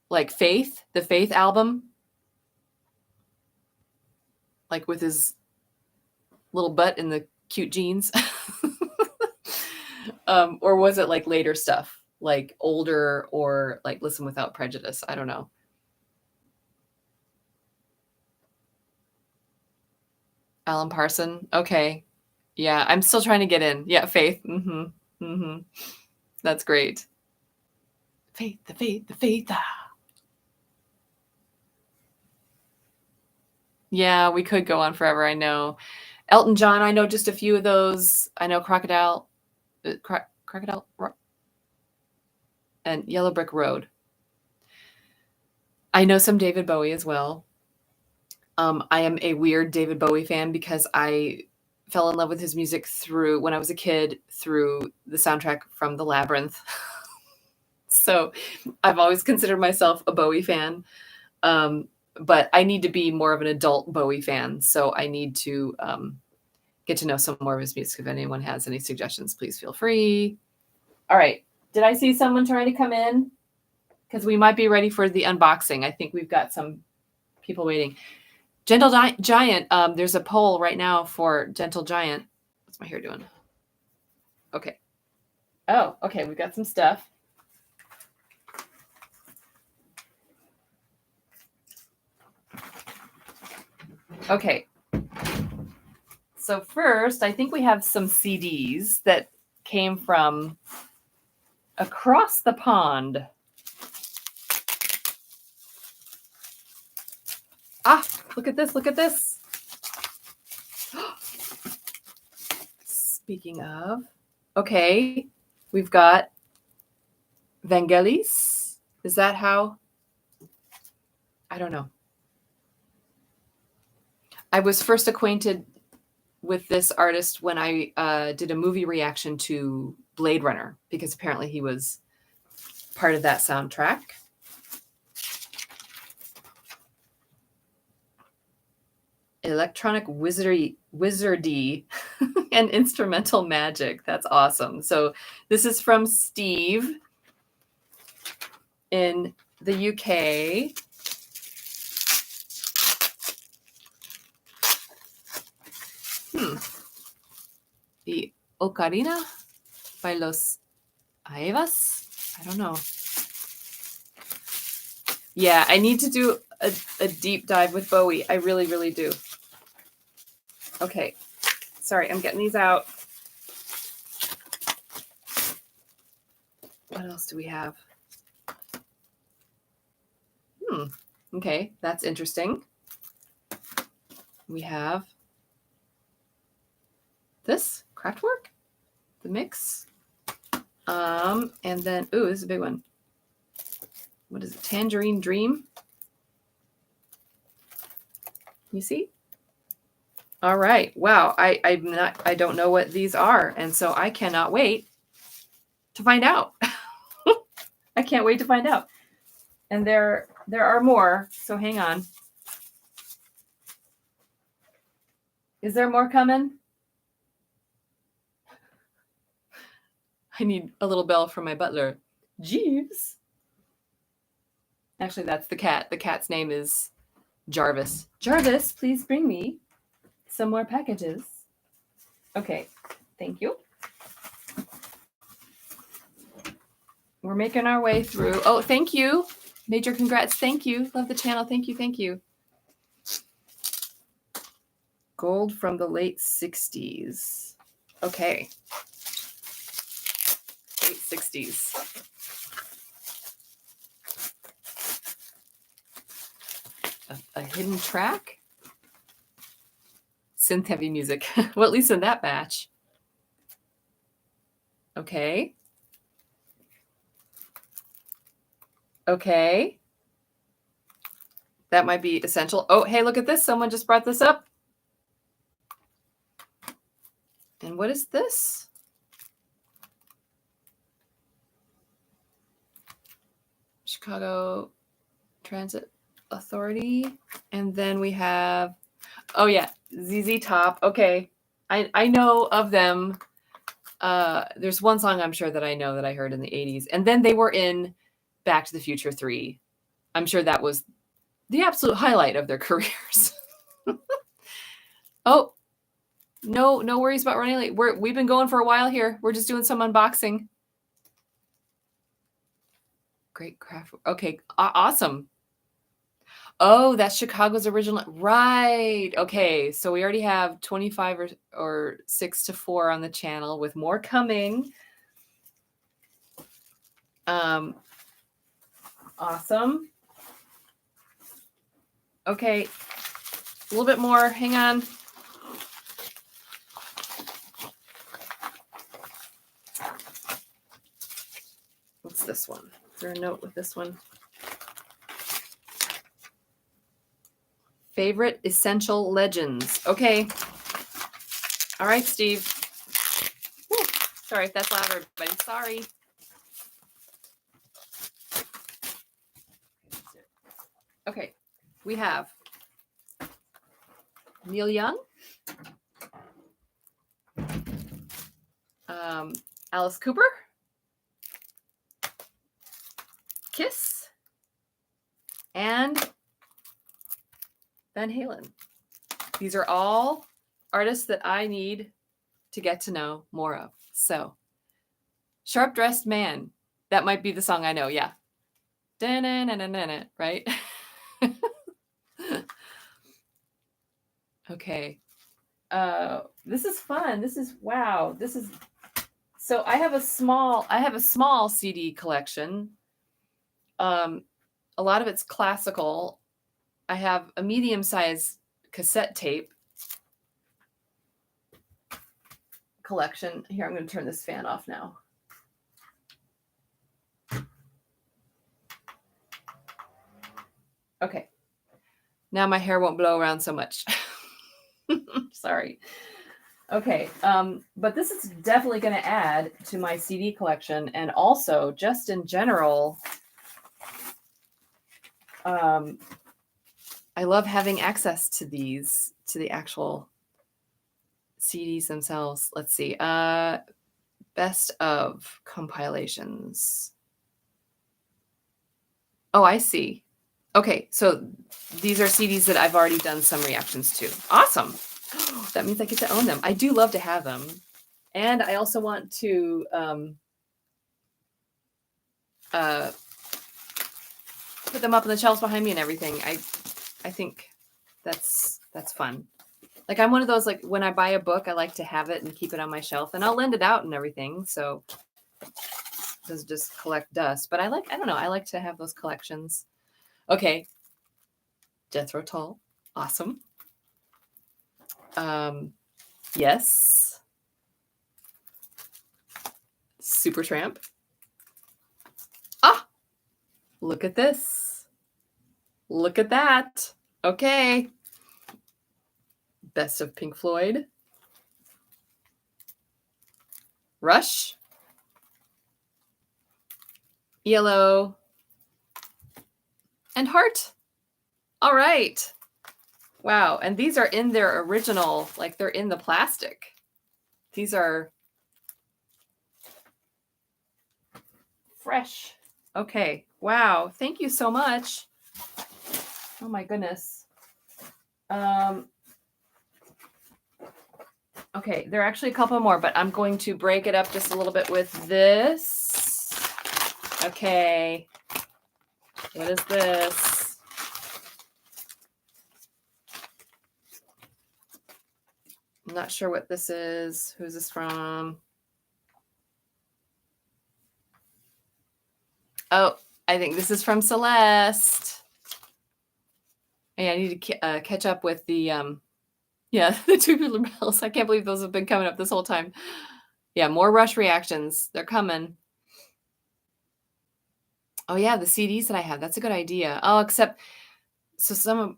like Faith, the Faith album, like with his little butt in the cute jeans? Or was it like later stuff, like older, or like Listen Without Prejudice? I don't know. Alan Parson. Okay. Yeah, I'm still trying to get in. Yeah, Faith. That's great. Faith, the faith, the faith. Yeah, we could go on forever. I know. Elton John, I know just a few of those. I know Crocodile and Yellow Brick Road. I know some David Bowie as well. I am a weird David Bowie fan because I fell in love with his music when I was a kid, through the soundtrack from The Labyrinth. So I've always considered myself a Bowie fan. But I need to be more of an adult Bowie fan. So I need to get to know some more of his music. If anyone has any suggestions, please feel free. All right. Did I see someone trying to come in? Because we might be ready for the unboxing. I think we've got some people waiting. Gentle Giant. There's a poll right now for Gentle Giant. What's my hair doing? Okay. Oh, okay. We've got some stuff. Okay. So first, I think we have some CDs that came from across the pond. Ah, look at this. Look at this. Speaking of, okay, we've got Vangelis. Is that how? I don't know. I was first acquainted with this artist when I did a movie reaction to Blade Runner, because apparently he was part of that soundtrack. Electronic wizardy and instrumental magic. That's awesome. So this is from Steve in the UK. The Ocarina by Los Aevas. I don't know. Yeah, I need to do a deep dive with Bowie. I really, really do. Okay. Sorry, I'm getting these out. What else do we have? Okay, that's interesting. We have this Kraftwerk, the mix. And then, ooh, this is a big one. What is it? Tangerine Dream. You see? All right. Wow. I don't know what these are, and so I cannot wait to find out. I can't wait to find out. And there are more, so hang on. Is there more coming? I need a little bell from my butler. Jeeves. Actually, that's the cat. The cat's name is Jarvis. Jarvis, please bring me some more packages. Okay, thank you. We're making our way through. Oh, thank you. Major congrats. Thank you. Love the channel. Thank you. Thank you. Gold from the late 60s. Okay. Late 60s. A hidden track? Synth heavy music. Well, at least in that batch. Okay. Okay. That might be essential. Oh, hey, look at this. Someone just brought this up. And what is this? Chicago Transit Authority. And then we have, oh yeah, ZZ Top. Okay. I know of them. There's one song I'm sure that I know that I heard in the 80s. And then they were in Back to the Future 3. I'm sure that was the absolute highlight of their careers. Oh, no worries about running late. We've been going for a while here. We're just doing some unboxing. Great craft. Okay, awesome. Oh, that's Chicago's original. Right. Okay, so we already have 25 or 6 to 4 on the channel, with more coming. Awesome. Okay, a little bit more. Hang on. What's this one? Is there a note with this one? Favorite essential legends. Okay. All right, Steve. Woo. Sorry if that's loud, everybody. Sorry. Okay. We have Neil Young, Alice Cooper, Kiss, and Van Halen. These are all artists that I need to get to know more of. So, Sharp Dressed Man. That might be the song I know. Yeah. Da-na-na-na-na-na, right? Okay. This is fun. This is wow. This is so I have a small CD collection. A lot of it's classical. I have a medium-sized cassette tape collection. Here, I'm going to turn this fan off now. Okay. Now my hair won't blow around so much. Sorry. Okay. But this is definitely going to add to my CD collection, and also just in general, I love having access to these, to the actual CDs themselves. Let's see. Best of compilations. Oh, I see. Okay, so these are CDs that I've already done some reactions to. Awesome. That means I get to own them. I do love to have them. And I also want to put them up on the shelves behind me and everything. I think that's fun. Like, I'm one of those, like, when I buy a book, I like to have it and keep it on my shelf, and I'll lend it out and everything. So it doesn't just collect dust. But I don't know, I like to have those collections. Okay. Jethro Tull. Awesome. Yes. Supertramp. Ah, look at this. Look at that. Okay. Best of Pink Floyd. Rush. Yellow. And Heart. All right. Wow. And these are in their original, like, they're in the plastic. These are fresh. Okay. Wow. Thank you so much. Oh my goodness. Okay. There are actually a couple more, but I'm going to break it up just a little bit with this. Okay. What is this? I'm not sure what this is. Who's this from? Oh, I think this is from Celeste. Yeah, I need to catch up with the, yeah, the Tubular Bells. I can't believe those have been coming up this whole time. Yeah, more Rush reactions. They're coming. Oh, yeah, the CDs that I have. That's a good idea. Oh, except, so some of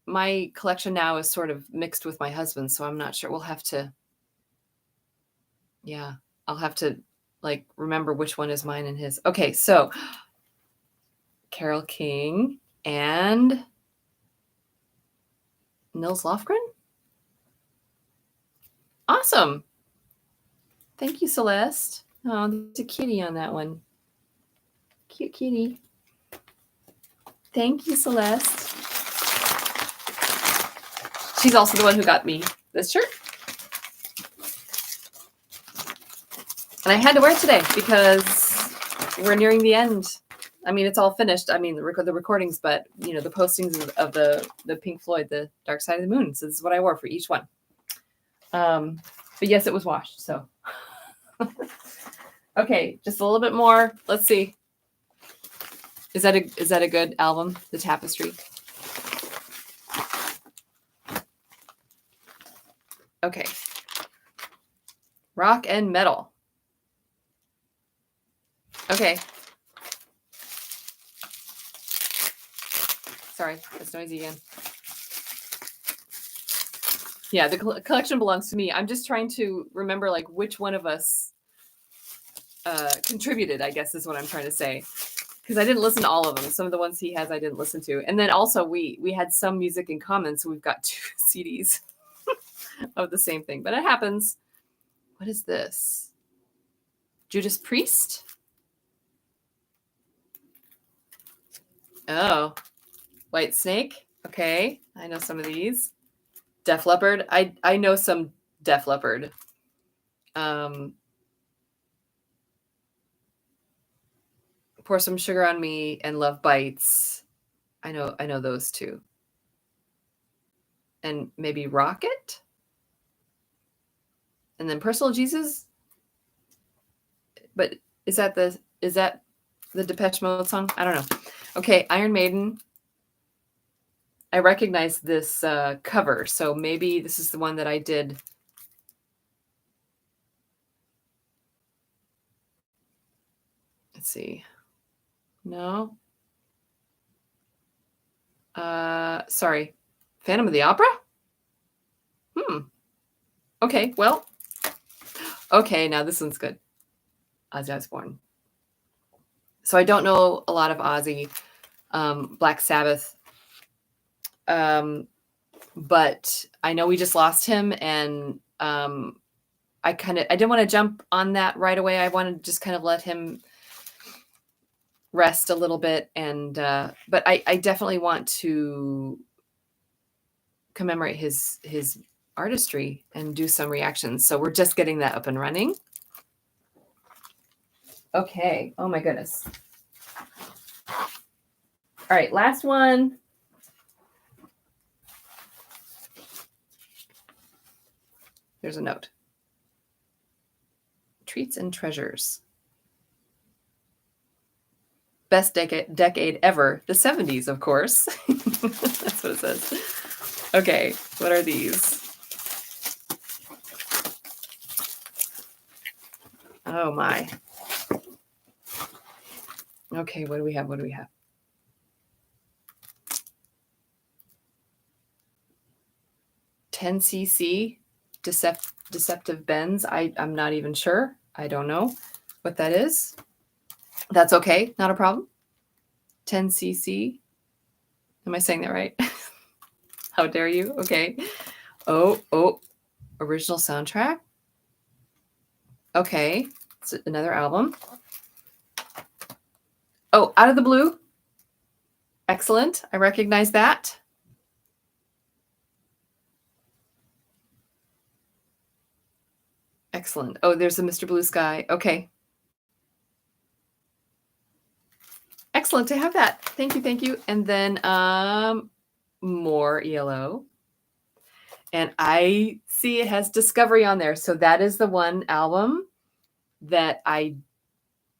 my collection now is sort of mixed with my husband's, so I'm not sure. We'll have to, yeah, I'll have to, like, remember which one is mine and his. Okay, so Carole King and Nils Lofgren. Awesome. Thank you, Celeste. Oh, there's a kitty on that one. Cute kitty. Thank you, Celeste. She's also the one who got me this shirt. And I had to wear it today because we're nearing the end. I mean, it's all finished. I mean, the recordings, but, you know, the postings of the Pink Floyd, the Dark Side of the Moon. So this is what I wore for each one. But yes, it was washed. So, okay, just a little bit more. Let's see. Is that a good album? The Tapestry. Okay. Rock and metal. Okay. Sorry, it's noisy again. Yeah, the collection belongs to me. I'm just trying to remember, like, which one of us contributed, I guess is what I'm trying to say. Because I didn't listen to all of them. Some of the ones he has I didn't listen to. And then also we had some music in common, so we've got 2 CDs of the same thing. But it happens. What is this? Judas Priest? Oh. White Snake? Okay. I know some of these. Def Leppard? I know some Def Leppard. Pour Some Sugar on Me and Love Bites. I know those two. and maybe Rocket. And then Personal Jesus. But is that the Depeche Mode song? I don't know. Okay, Iron Maiden. I recognize this cover, so maybe this is the one that I did. Let's see. No. Sorry. Phantom of the Opera? Okay, well. Okay, now this one's good. Ozzy Osbourne. So I don't know a lot of Ozzy, Black Sabbath, but I know we just lost him, and I didn't want to jump on that right away. I wanted to just kind of let him rest a little bit, and but I definitely want to commemorate his artistry and do some reactions. So we're just getting that up and running. Okay. Oh my goodness. All right, last one. There's a note. Treats and treasures. Best decade ever. The 70s, of course. That's what it says. Okay, what are these? Oh my. Okay, what do we have? 10cc deceptive bends. I'm not even sure. I don't know what that is. That's okay. Not a problem. 10cc. Am I saying that right? How dare you? Okay. Oh, original soundtrack. Okay. It's another album. Oh, Out of the Blue. Excellent. I recognize that. Excellent. Oh, there's the Mr. Blue Sky. Okay. Excellent to have that. Thank you. And then more ELO. And I see it has Discovery on there. So that is the one album that I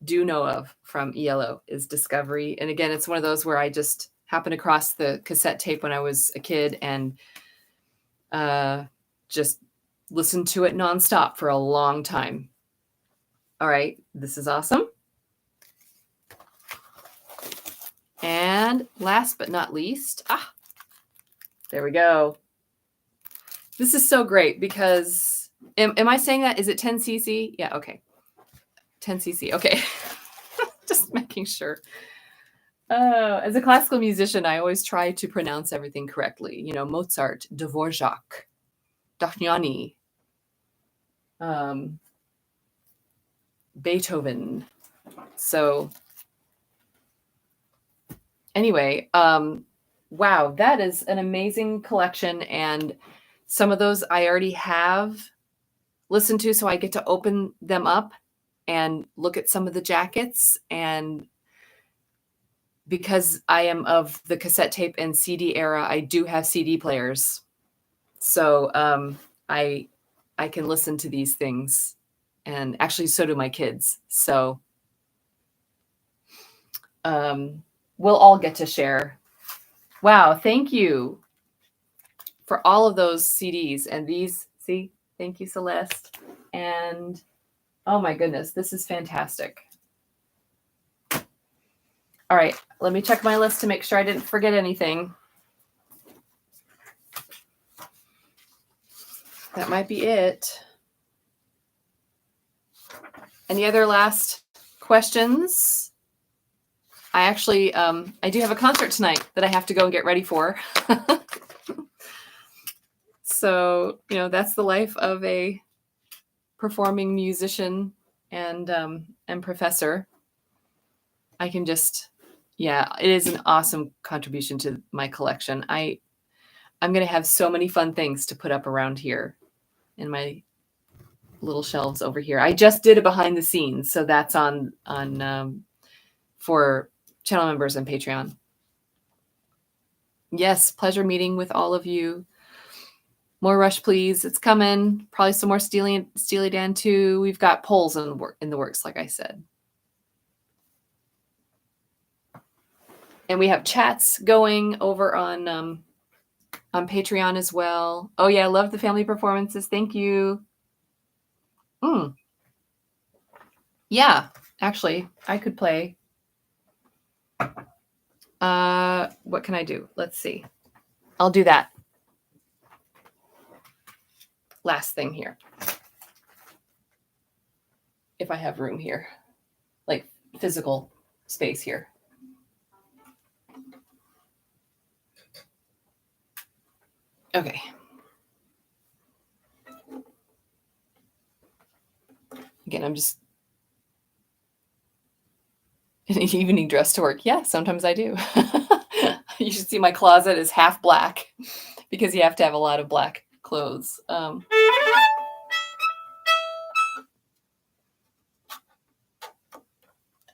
do know of from ELO is Discovery. And again, it's one of those where I just happened across the cassette tape when I was a kid and just listened to it nonstop for a long time. All right, this is awesome. And last but not least, there we go. This is so great because, am I saying that? Is it 10cc? Yeah, okay. 10cc, okay. Just making sure. As a classical musician, I always try to pronounce everything correctly. You know, Mozart, Dvorak, Dohnányi, Beethoven. So anyway, wow, that is an amazing collection. And some of those I already have listened to, so I get to open them up and look at some of the jackets. And because I am of the cassette tape and CD era, I do have CD players. So I can listen to these things. And actually, so do my kids. So we'll all get to share. Wow, thank you for all of those CDs. And these, see, thank you, Celeste. And oh my goodness, this is fantastic. All right, let me check my list to make sure I didn't forget anything. That might be it. Any other last questions? I actually, I do have a concert tonight that I have to go and get ready for. So, you know, that's the life of a performing musician and professor. I can just, yeah, it is an awesome contribution to my collection. I'm going to have so many fun things to put up around here in my little shelves over here. I just did a behind the scenes, so that's on for channel members and Patreon. Yes, pleasure meeting with all of you. More Rush, please. It's coming. Probably some more Steely Dan too. We've got polls in the works, like I said. And we have chats going over on Patreon as well. Oh yeah, I love the family performances. Thank you. Yeah, actually, I could play. What can I do? Let's see. I'll do that. Last thing here. If I have room here, like physical space here. Okay. Again, I'm just in an evening dress to work. Yeah, sometimes I do. You should see my closet is half black because you have to have a lot of black clothes.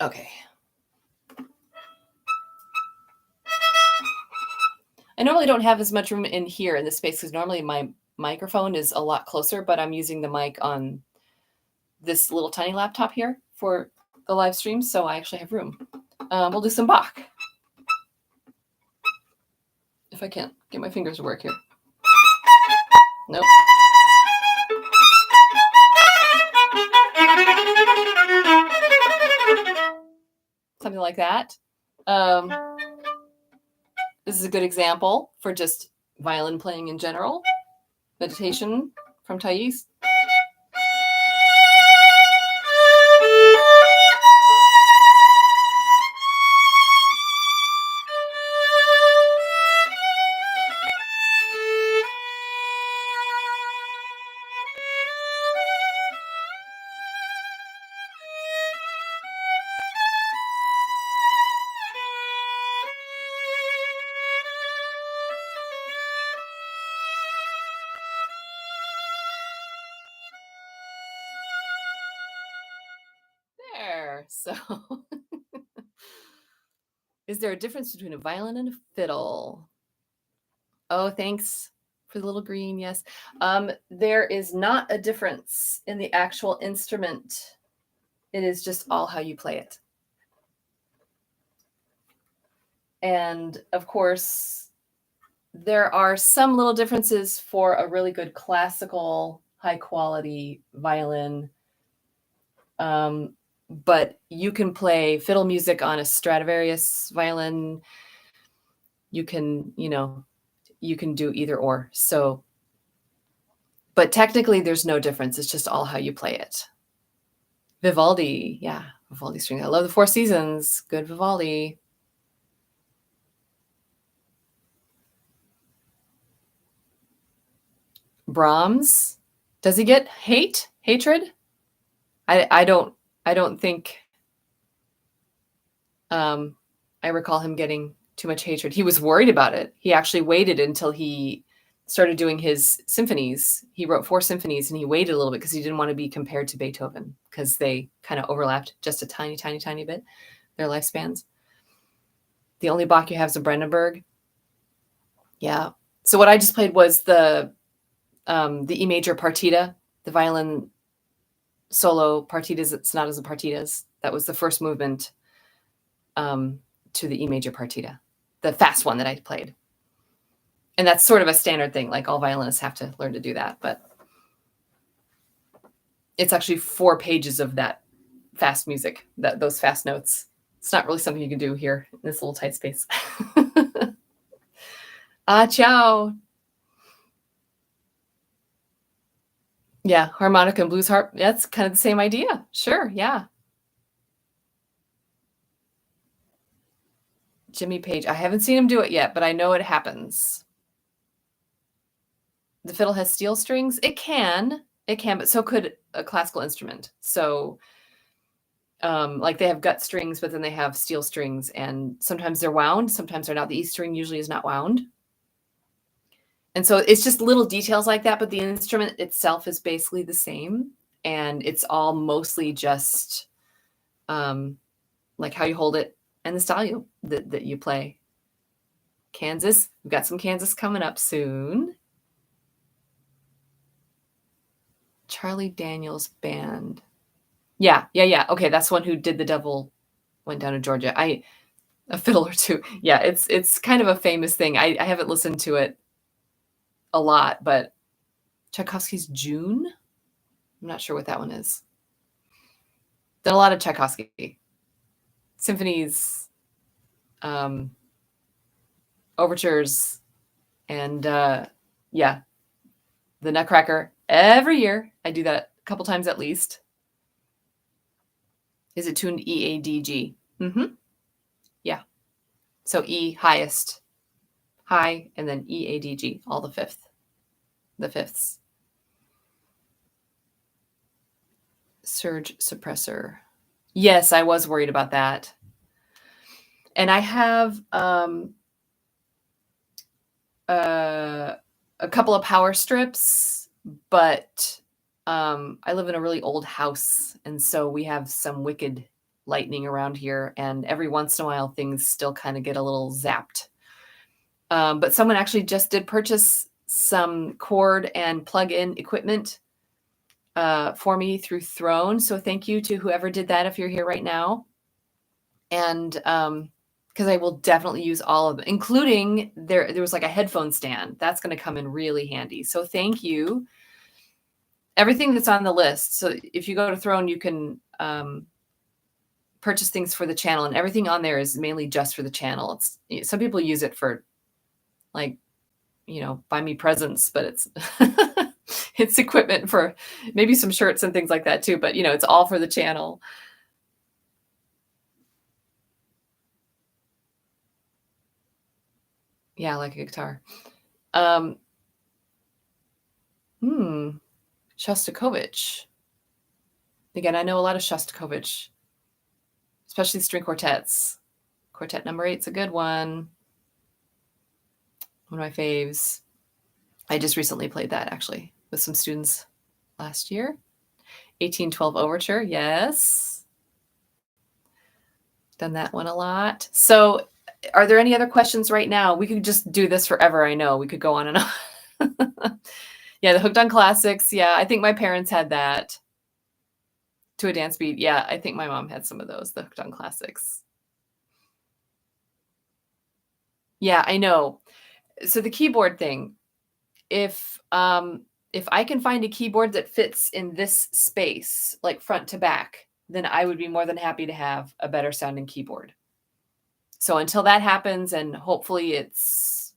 Okay. I normally don't have as much room in here in this space because normally my microphone is a lot closer, but I'm using the mic on this little tiny laptop here for the live stream, so I actually have room. We'll do some Bach. If I can't get my fingers to work here. Nope. Something like that. This is a good example for just violin playing in general. Meditation from Thais. So, is there a difference between a violin and a fiddle? Oh, thanks for the little green. Yes. There is not a difference in the actual instrument. It is just all how you play it. And of course, there are some little differences for a really good classical, high quality violin. But you can play fiddle music on a Stradivarius violin. You can, you can do either or. So, but technically there's no difference. It's just all how you play it. Vivaldi. Yeah. Vivaldi string. I love the Four Seasons. Good Vivaldi. Brahms. Does he get hatred? I don't think I recall him getting too much hatred. He was worried about it. He actually waited until he started doing his symphonies. He wrote 4 symphonies and he waited a little bit because he didn't want to be compared to Beethoven because they kind of overlapped just a tiny, tiny, tiny bit, their lifespans. The only Bach you have is a Brandenburg. Yeah. So what I just played was the E major partita, the violin solo partitas, sonatas and partitas. That was the first movement to the E major partita, the fast one that I played. And that's sort of a standard thing. Like all violinists have to learn to do that, but it's actually 4 pages of that fast music, those fast notes. It's not really something you can do here in this little tight space. Ciao. Yeah, harmonica and blues harp. That's kind of the same idea. Sure, yeah. Jimmy Page. I haven't seen him do it yet, but I know it happens. The fiddle has steel strings. It can, but so could a classical instrument. So like they have gut strings, but then they have steel strings, and sometimes they're wound, sometimes they're not. The E string usually is not wound. And so it's just little details like that, but the instrument itself is basically the same. And it's all mostly just like how you hold it and the style that you play. Kansas, we've got some Kansas coming up soon. Charlie Daniels Band. Yeah. Okay, that's the one who did The Devil Went Down to Georgia. A Fiddle or Two. Yeah, it's kind of a famous thing. I haven't listened to it a lot, but Tchaikovsky's June? I'm not sure what that one is. Done a lot of Tchaikovsky. Symphonies, overtures, and yeah, the Nutcracker. Every year, I do that a couple times at least. Is it tuned EADG? Mm-hmm. Yeah. So E highest, high, and then EADG, all the fifths. Surge suppressor. Yes, I was worried about that. And I have a couple of power strips, but I live in a really old house, and so we have some wicked lightning around here, and every once in a while things still kind of get a little zapped. But someone actually just did purchase some cord and plug-in equipment for me through Throne. So thank you to whoever did that if you're here right now. And because I will definitely use all of them, including there was like a headphone stand. That's going to come in really handy. So thank you. Everything that's on the list. So if you go to Throne, you can purchase things for the channel, and everything on there is mainly just for the channel. It's some people use it for like, buy me presents, but it's it's equipment for maybe some shirts and things like that too. But it's all for the channel. Yeah, like a guitar. Shostakovich. Again, I know a lot of Shostakovich, especially string quartets. Quartet number 8's a good one. One of my faves. I just recently played that actually with some students last year. 1812 Overture, yes. Done that one a lot. So are there any other questions right now? We could just do this forever. I know we could go on and on. Yeah, the Hooked on Classics. Yeah, I think my parents had that. To a Dance Beat. Yeah, I think my mom had some of those, the Hooked on Classics. Yeah, I know. So the keyboard thing, if I can find a keyboard that fits in this space, like front to back, then I would be more than happy to have a better sounding keyboard. So until that happens, and hopefully it's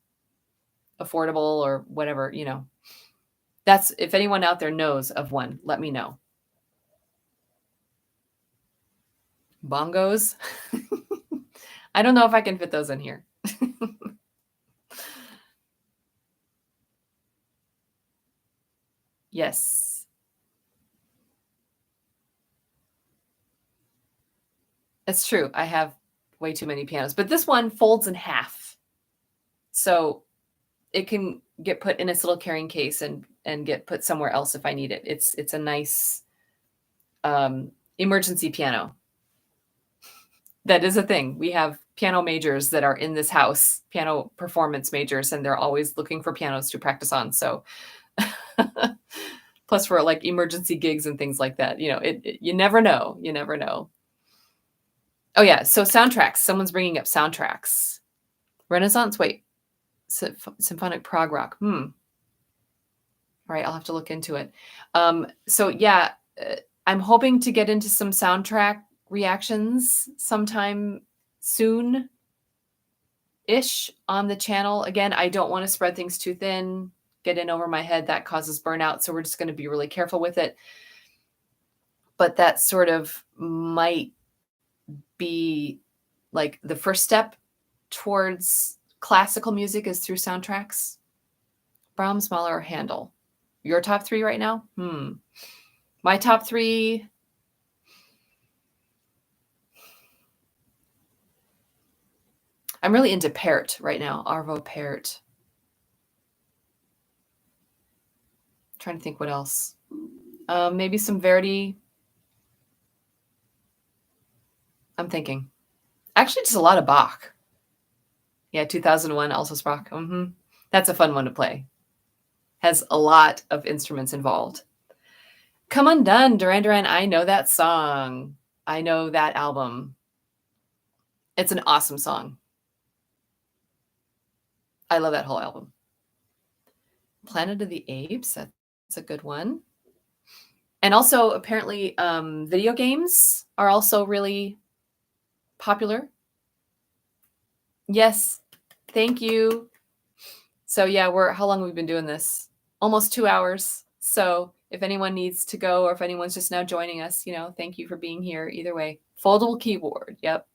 affordable or whatever, that's, if anyone out there knows of one, let me know. Bongos. I don't know if I can fit those in here. Yes. That's true. I have way too many pianos, but this one folds in half. So it can get put in its little carrying case and get put somewhere else if I need it. It's a nice emergency piano. That is a thing. We have piano majors that are in this house, piano performance majors, and they're always looking for pianos to practice on. So plus for like emergency gigs and things like that, you never know. You never know. Oh yeah. So soundtracks, someone's bringing up soundtracks. Renaissance. Wait, symphonic prog rock. All right. I'll have to look into it. So yeah, I'm hoping to get into some soundtrack reactions sometime soon-ish on the channel. Again, I don't want to spread things too thin, get in over my head. That causes burnout. So we're just going to be really careful with it. But that sort of might be like the first step towards classical music is through soundtracks. Brahms, Mahler, or Handel. Your top 3 right now? My top 3. I'm really into Pärt right now. Arvo Pärt. Trying to think what else. Maybe some Verdi. I'm thinking. Actually, just a lot of Bach. Yeah, 2001, also Bach. That's a fun one to play. Has a lot of instruments involved. Come Undone, Duran Duran. I know that song. I know that album. It's an awesome song. I love that whole album. Planet of the Apes. That's a good one. And also, apparently, video games are also really popular. Yes. Thank you. So yeah, how long have we been doing this? Almost 2 hours. So if anyone needs to go or if anyone's just now joining us, thank you for being here either way. Foldable keyboard. Yep.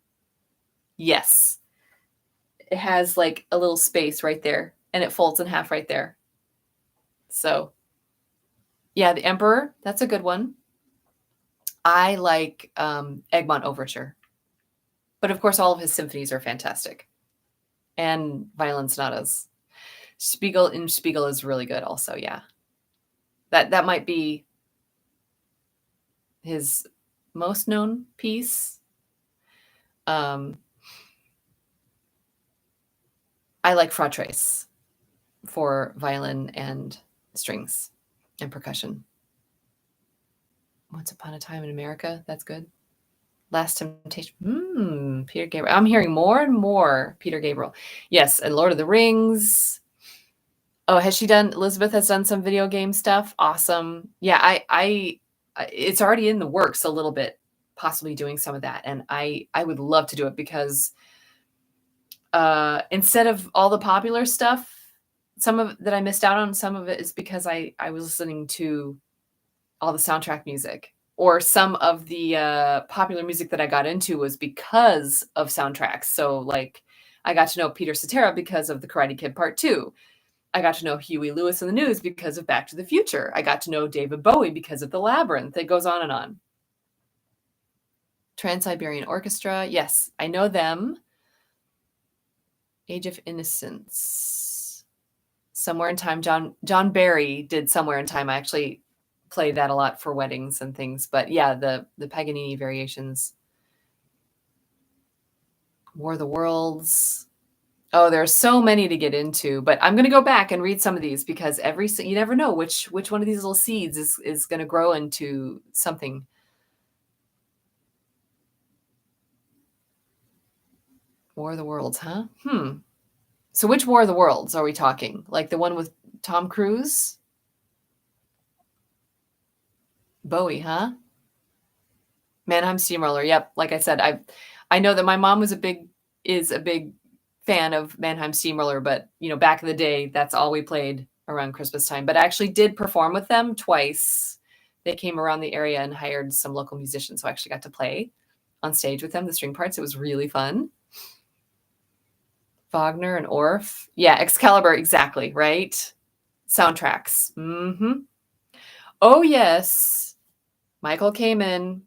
Yes. It has like a little space right there and it folds in half right there. So yeah, the Emperor, that's a good one. I like Egmont Overture. But of course, all of his symphonies are fantastic. And violin sonatas. Spiegel is really good also, yeah. That might be his most known piece. I like Fratres for violin and strings and percussion. Once Upon a Time in America, that's good. Last Temptation, Peter Gabriel. I'm hearing more and more Peter Gabriel. Yes, and Lord of the Rings. Oh, Elizabeth has done some video game stuff. Awesome. Yeah, it's already in the works a little bit, possibly doing some of that. And I would love to do it because instead of all the popular stuff, some of that I missed out on, some of it is because I was listening to all the soundtrack music, or some of the popular music that I got into was because of soundtracks. So like I got to know Peter Cetera because of The Karate Kid Part 2. I got to know Huey Lewis and the News because of Back to the Future. I got to know David Bowie because of The Labyrinth. It goes on and on. Trans-Siberian Orchestra. Yes, I know them. Age of Innocence. Somewhere in Time. John Barry did Somewhere in Time. I actually played that a lot for weddings and things. But yeah, the Paganini variations. War of the Worlds. Oh, there are so many to get into, but I'm going to go back and read some of these because you never know which one of these little seeds is going to grow into something. War of the Worlds, huh? So which War of the Worlds are we talking? Like the one with Tom Cruise? Bowie, huh? Mannheim Steamroller. Yep. Like I said, I know that my mom is a big fan of Mannheim Steamroller, but back in the day, that's all we played around Christmas time. But I actually did perform with them twice. They came around the area and hired some local musicians, so I actually got to play on stage with them, the string parts. It was really fun. Wagner and Orff. Yeah, Excalibur, exactly, right? Soundtracks. Oh, yes. Michael Kamen,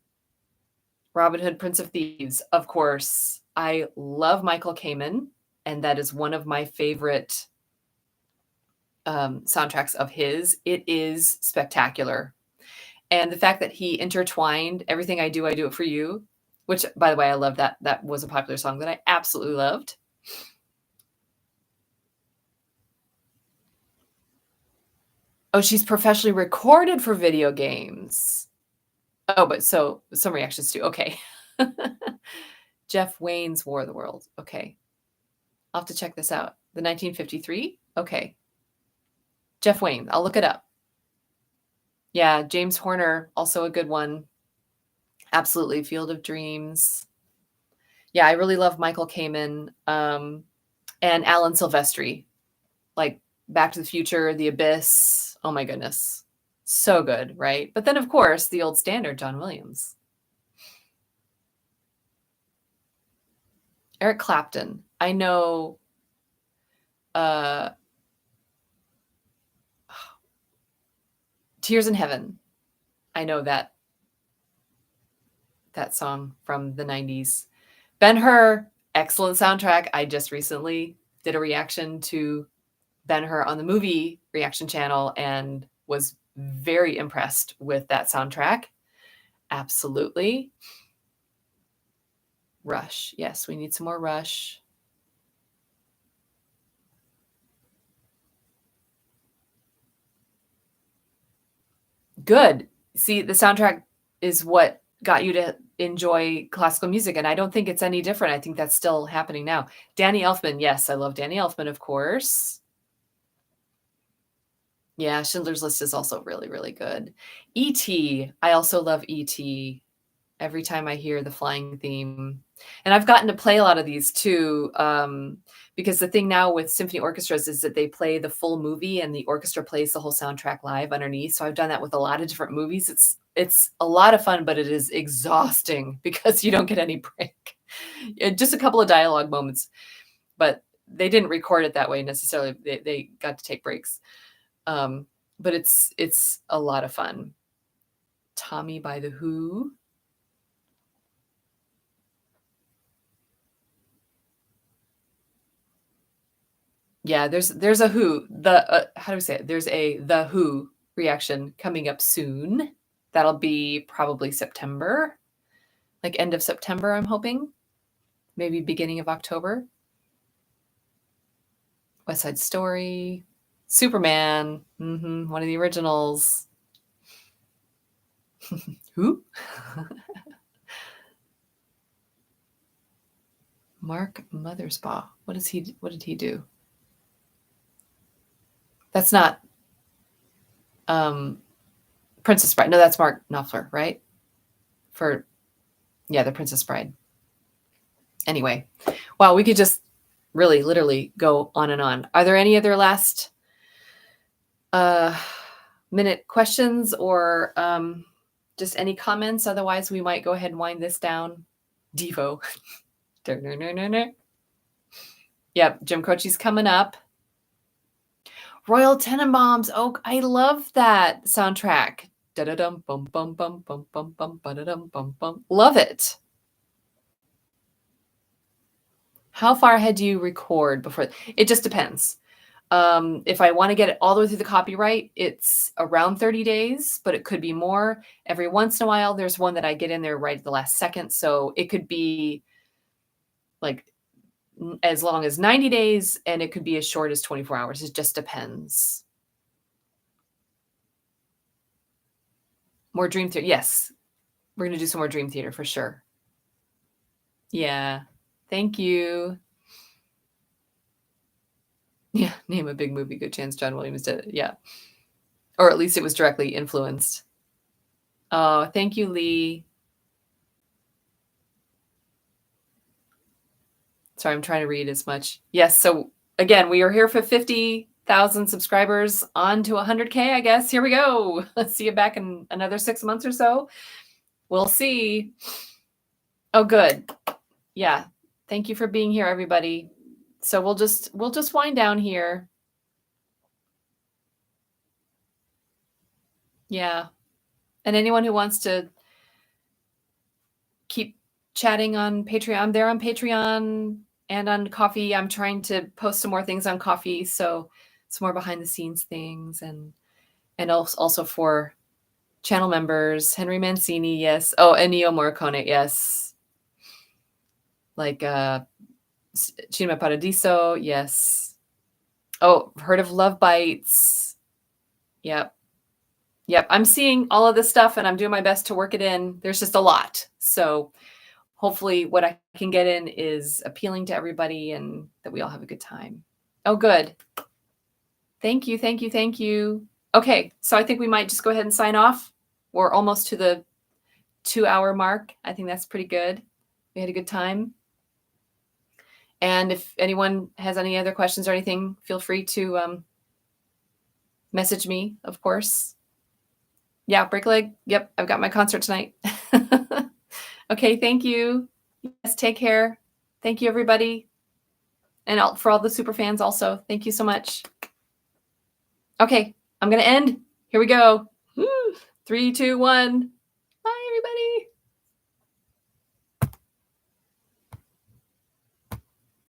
Robin Hood, Prince of Thieves, of course. I love Michael Kamen, and that is one of my favorite soundtracks of his. It is spectacular. And the fact that he intertwined Everything I Do It For You, which, by the way, I love that. That was a popular song that I absolutely loved. Oh, she's professionally recorded for video games. Oh, but so some reactions too. Okay. Jeff Wayne's War of the Worlds. Okay. I'll have to check this out. The 1953? Okay. Jeff Wayne. I'll look it up. Yeah, James Horner, also a good one. Absolutely. Field of Dreams. Yeah, I really love Michael Kamen and Alan Silvestri. Like Back to the Future, The Abyss. Oh my goodness. So good, right? But then, of course, the old standard, John Williams. Eric Clapton. I know Tears in Heaven. I know that song from the 90s. Ben-Hur, excellent soundtrack. I just recently did a reaction to Ben-Hur on the movie reaction channel and was very impressed with that soundtrack. Absolutely. Rush. Yes, we need some more Rush. Good. See, the soundtrack is what got you to enjoy classical music, and I don't think it's any different. I think that's still happening now. Danny Elfman, yes, I love Danny Elfman, of course. Yeah, Schindler's List is also really, really good. E.T., I also love E.T. every time I hear the flying theme. And I've gotten to play a lot of these too, because the thing now with symphony orchestras is that they play the full movie and the orchestra plays the whole soundtrack live underneath. So I've done that with a lot of different movies. It's a lot of fun, but it is exhausting because you don't get any break. Just a couple of dialogue moments, but they didn't record it that way necessarily. They got to take breaks. But it's a lot of fun. Tommy by the Who. Yeah, there's a Who. How do we say it? There's a The Who reaction coming up soon. That'll be probably September, like end of September, I'm hoping. Maybe beginning of October. West Side Story, Superman, one of the originals. Who? Mark Mothersbaugh. What did he do? That's not Princess Bride. No, that's Mark Knopfler, right? The Princess Bride. Anyway, wow, we could just really literally go on and on. Are there any other last minute questions or just any comments? Otherwise, we might go ahead and wind this down. Devo. Yep, Jim Croce's coming up. Royal Tenenbaums. Oh, I love that soundtrack. Da-da-dum, bum, bum, bum, bum, bum, bum, ba-da-dum, bum, bum. Love it. How far ahead do you record before? It just depends. If I want to get it all the way through the copyright, it's around 30 days, but it could be more. Every once in a while, there's one that I get in there right at the last second. So it could be like as long as 90 days, and it could be as short as 24 hours. It just depends. More Dream Theater. Yes, we're going to do some more Dream Theater for sure. Yeah. Thank you. Yeah. Name a big movie. Good chance John Williams did it. Yeah. Or at least it was directly influenced. Oh, thank you, Lee. Sorry, I'm trying to read as much. Yes. So again, we are here for 50,000 subscribers on to 100K, I guess. Here we go. Let's see you back in another 6 months or so. We'll see. Oh, good. Yeah. Thank you for being here, everybody. So we'll just wind down here. Yeah. And anyone who wants to keep chatting on Patreon, I'm there on Patreon and on Coffee. I'm trying to post some more things on Coffee. So some more behind the scenes things and also for channel members, Henry Mancini. Yes. Oh, Ennio Morricone. Yes. Like, Cinema Paradiso. Yes. Oh, heard of Love Bites. Yep. I'm seeing all of this stuff and I'm doing my best to work it in. There's just a lot. So hopefully what I can get in is appealing to everybody and that we all have a good time. Oh, good. Thank you. Okay. So I think we might just go ahead and sign off. We're almost to the 2-hour mark. I think that's pretty good. We had a good time. And if anyone has any other questions or anything, feel free to message me, of course. Yeah, Break Leg. Yep, I've got my concert tonight. Okay, thank you. Yes, take care. Thank you, everybody. And for all the super fans also, thank you so much. Okay, I'm going to end. Here we go. 3, 2, 1. Bye, everybody.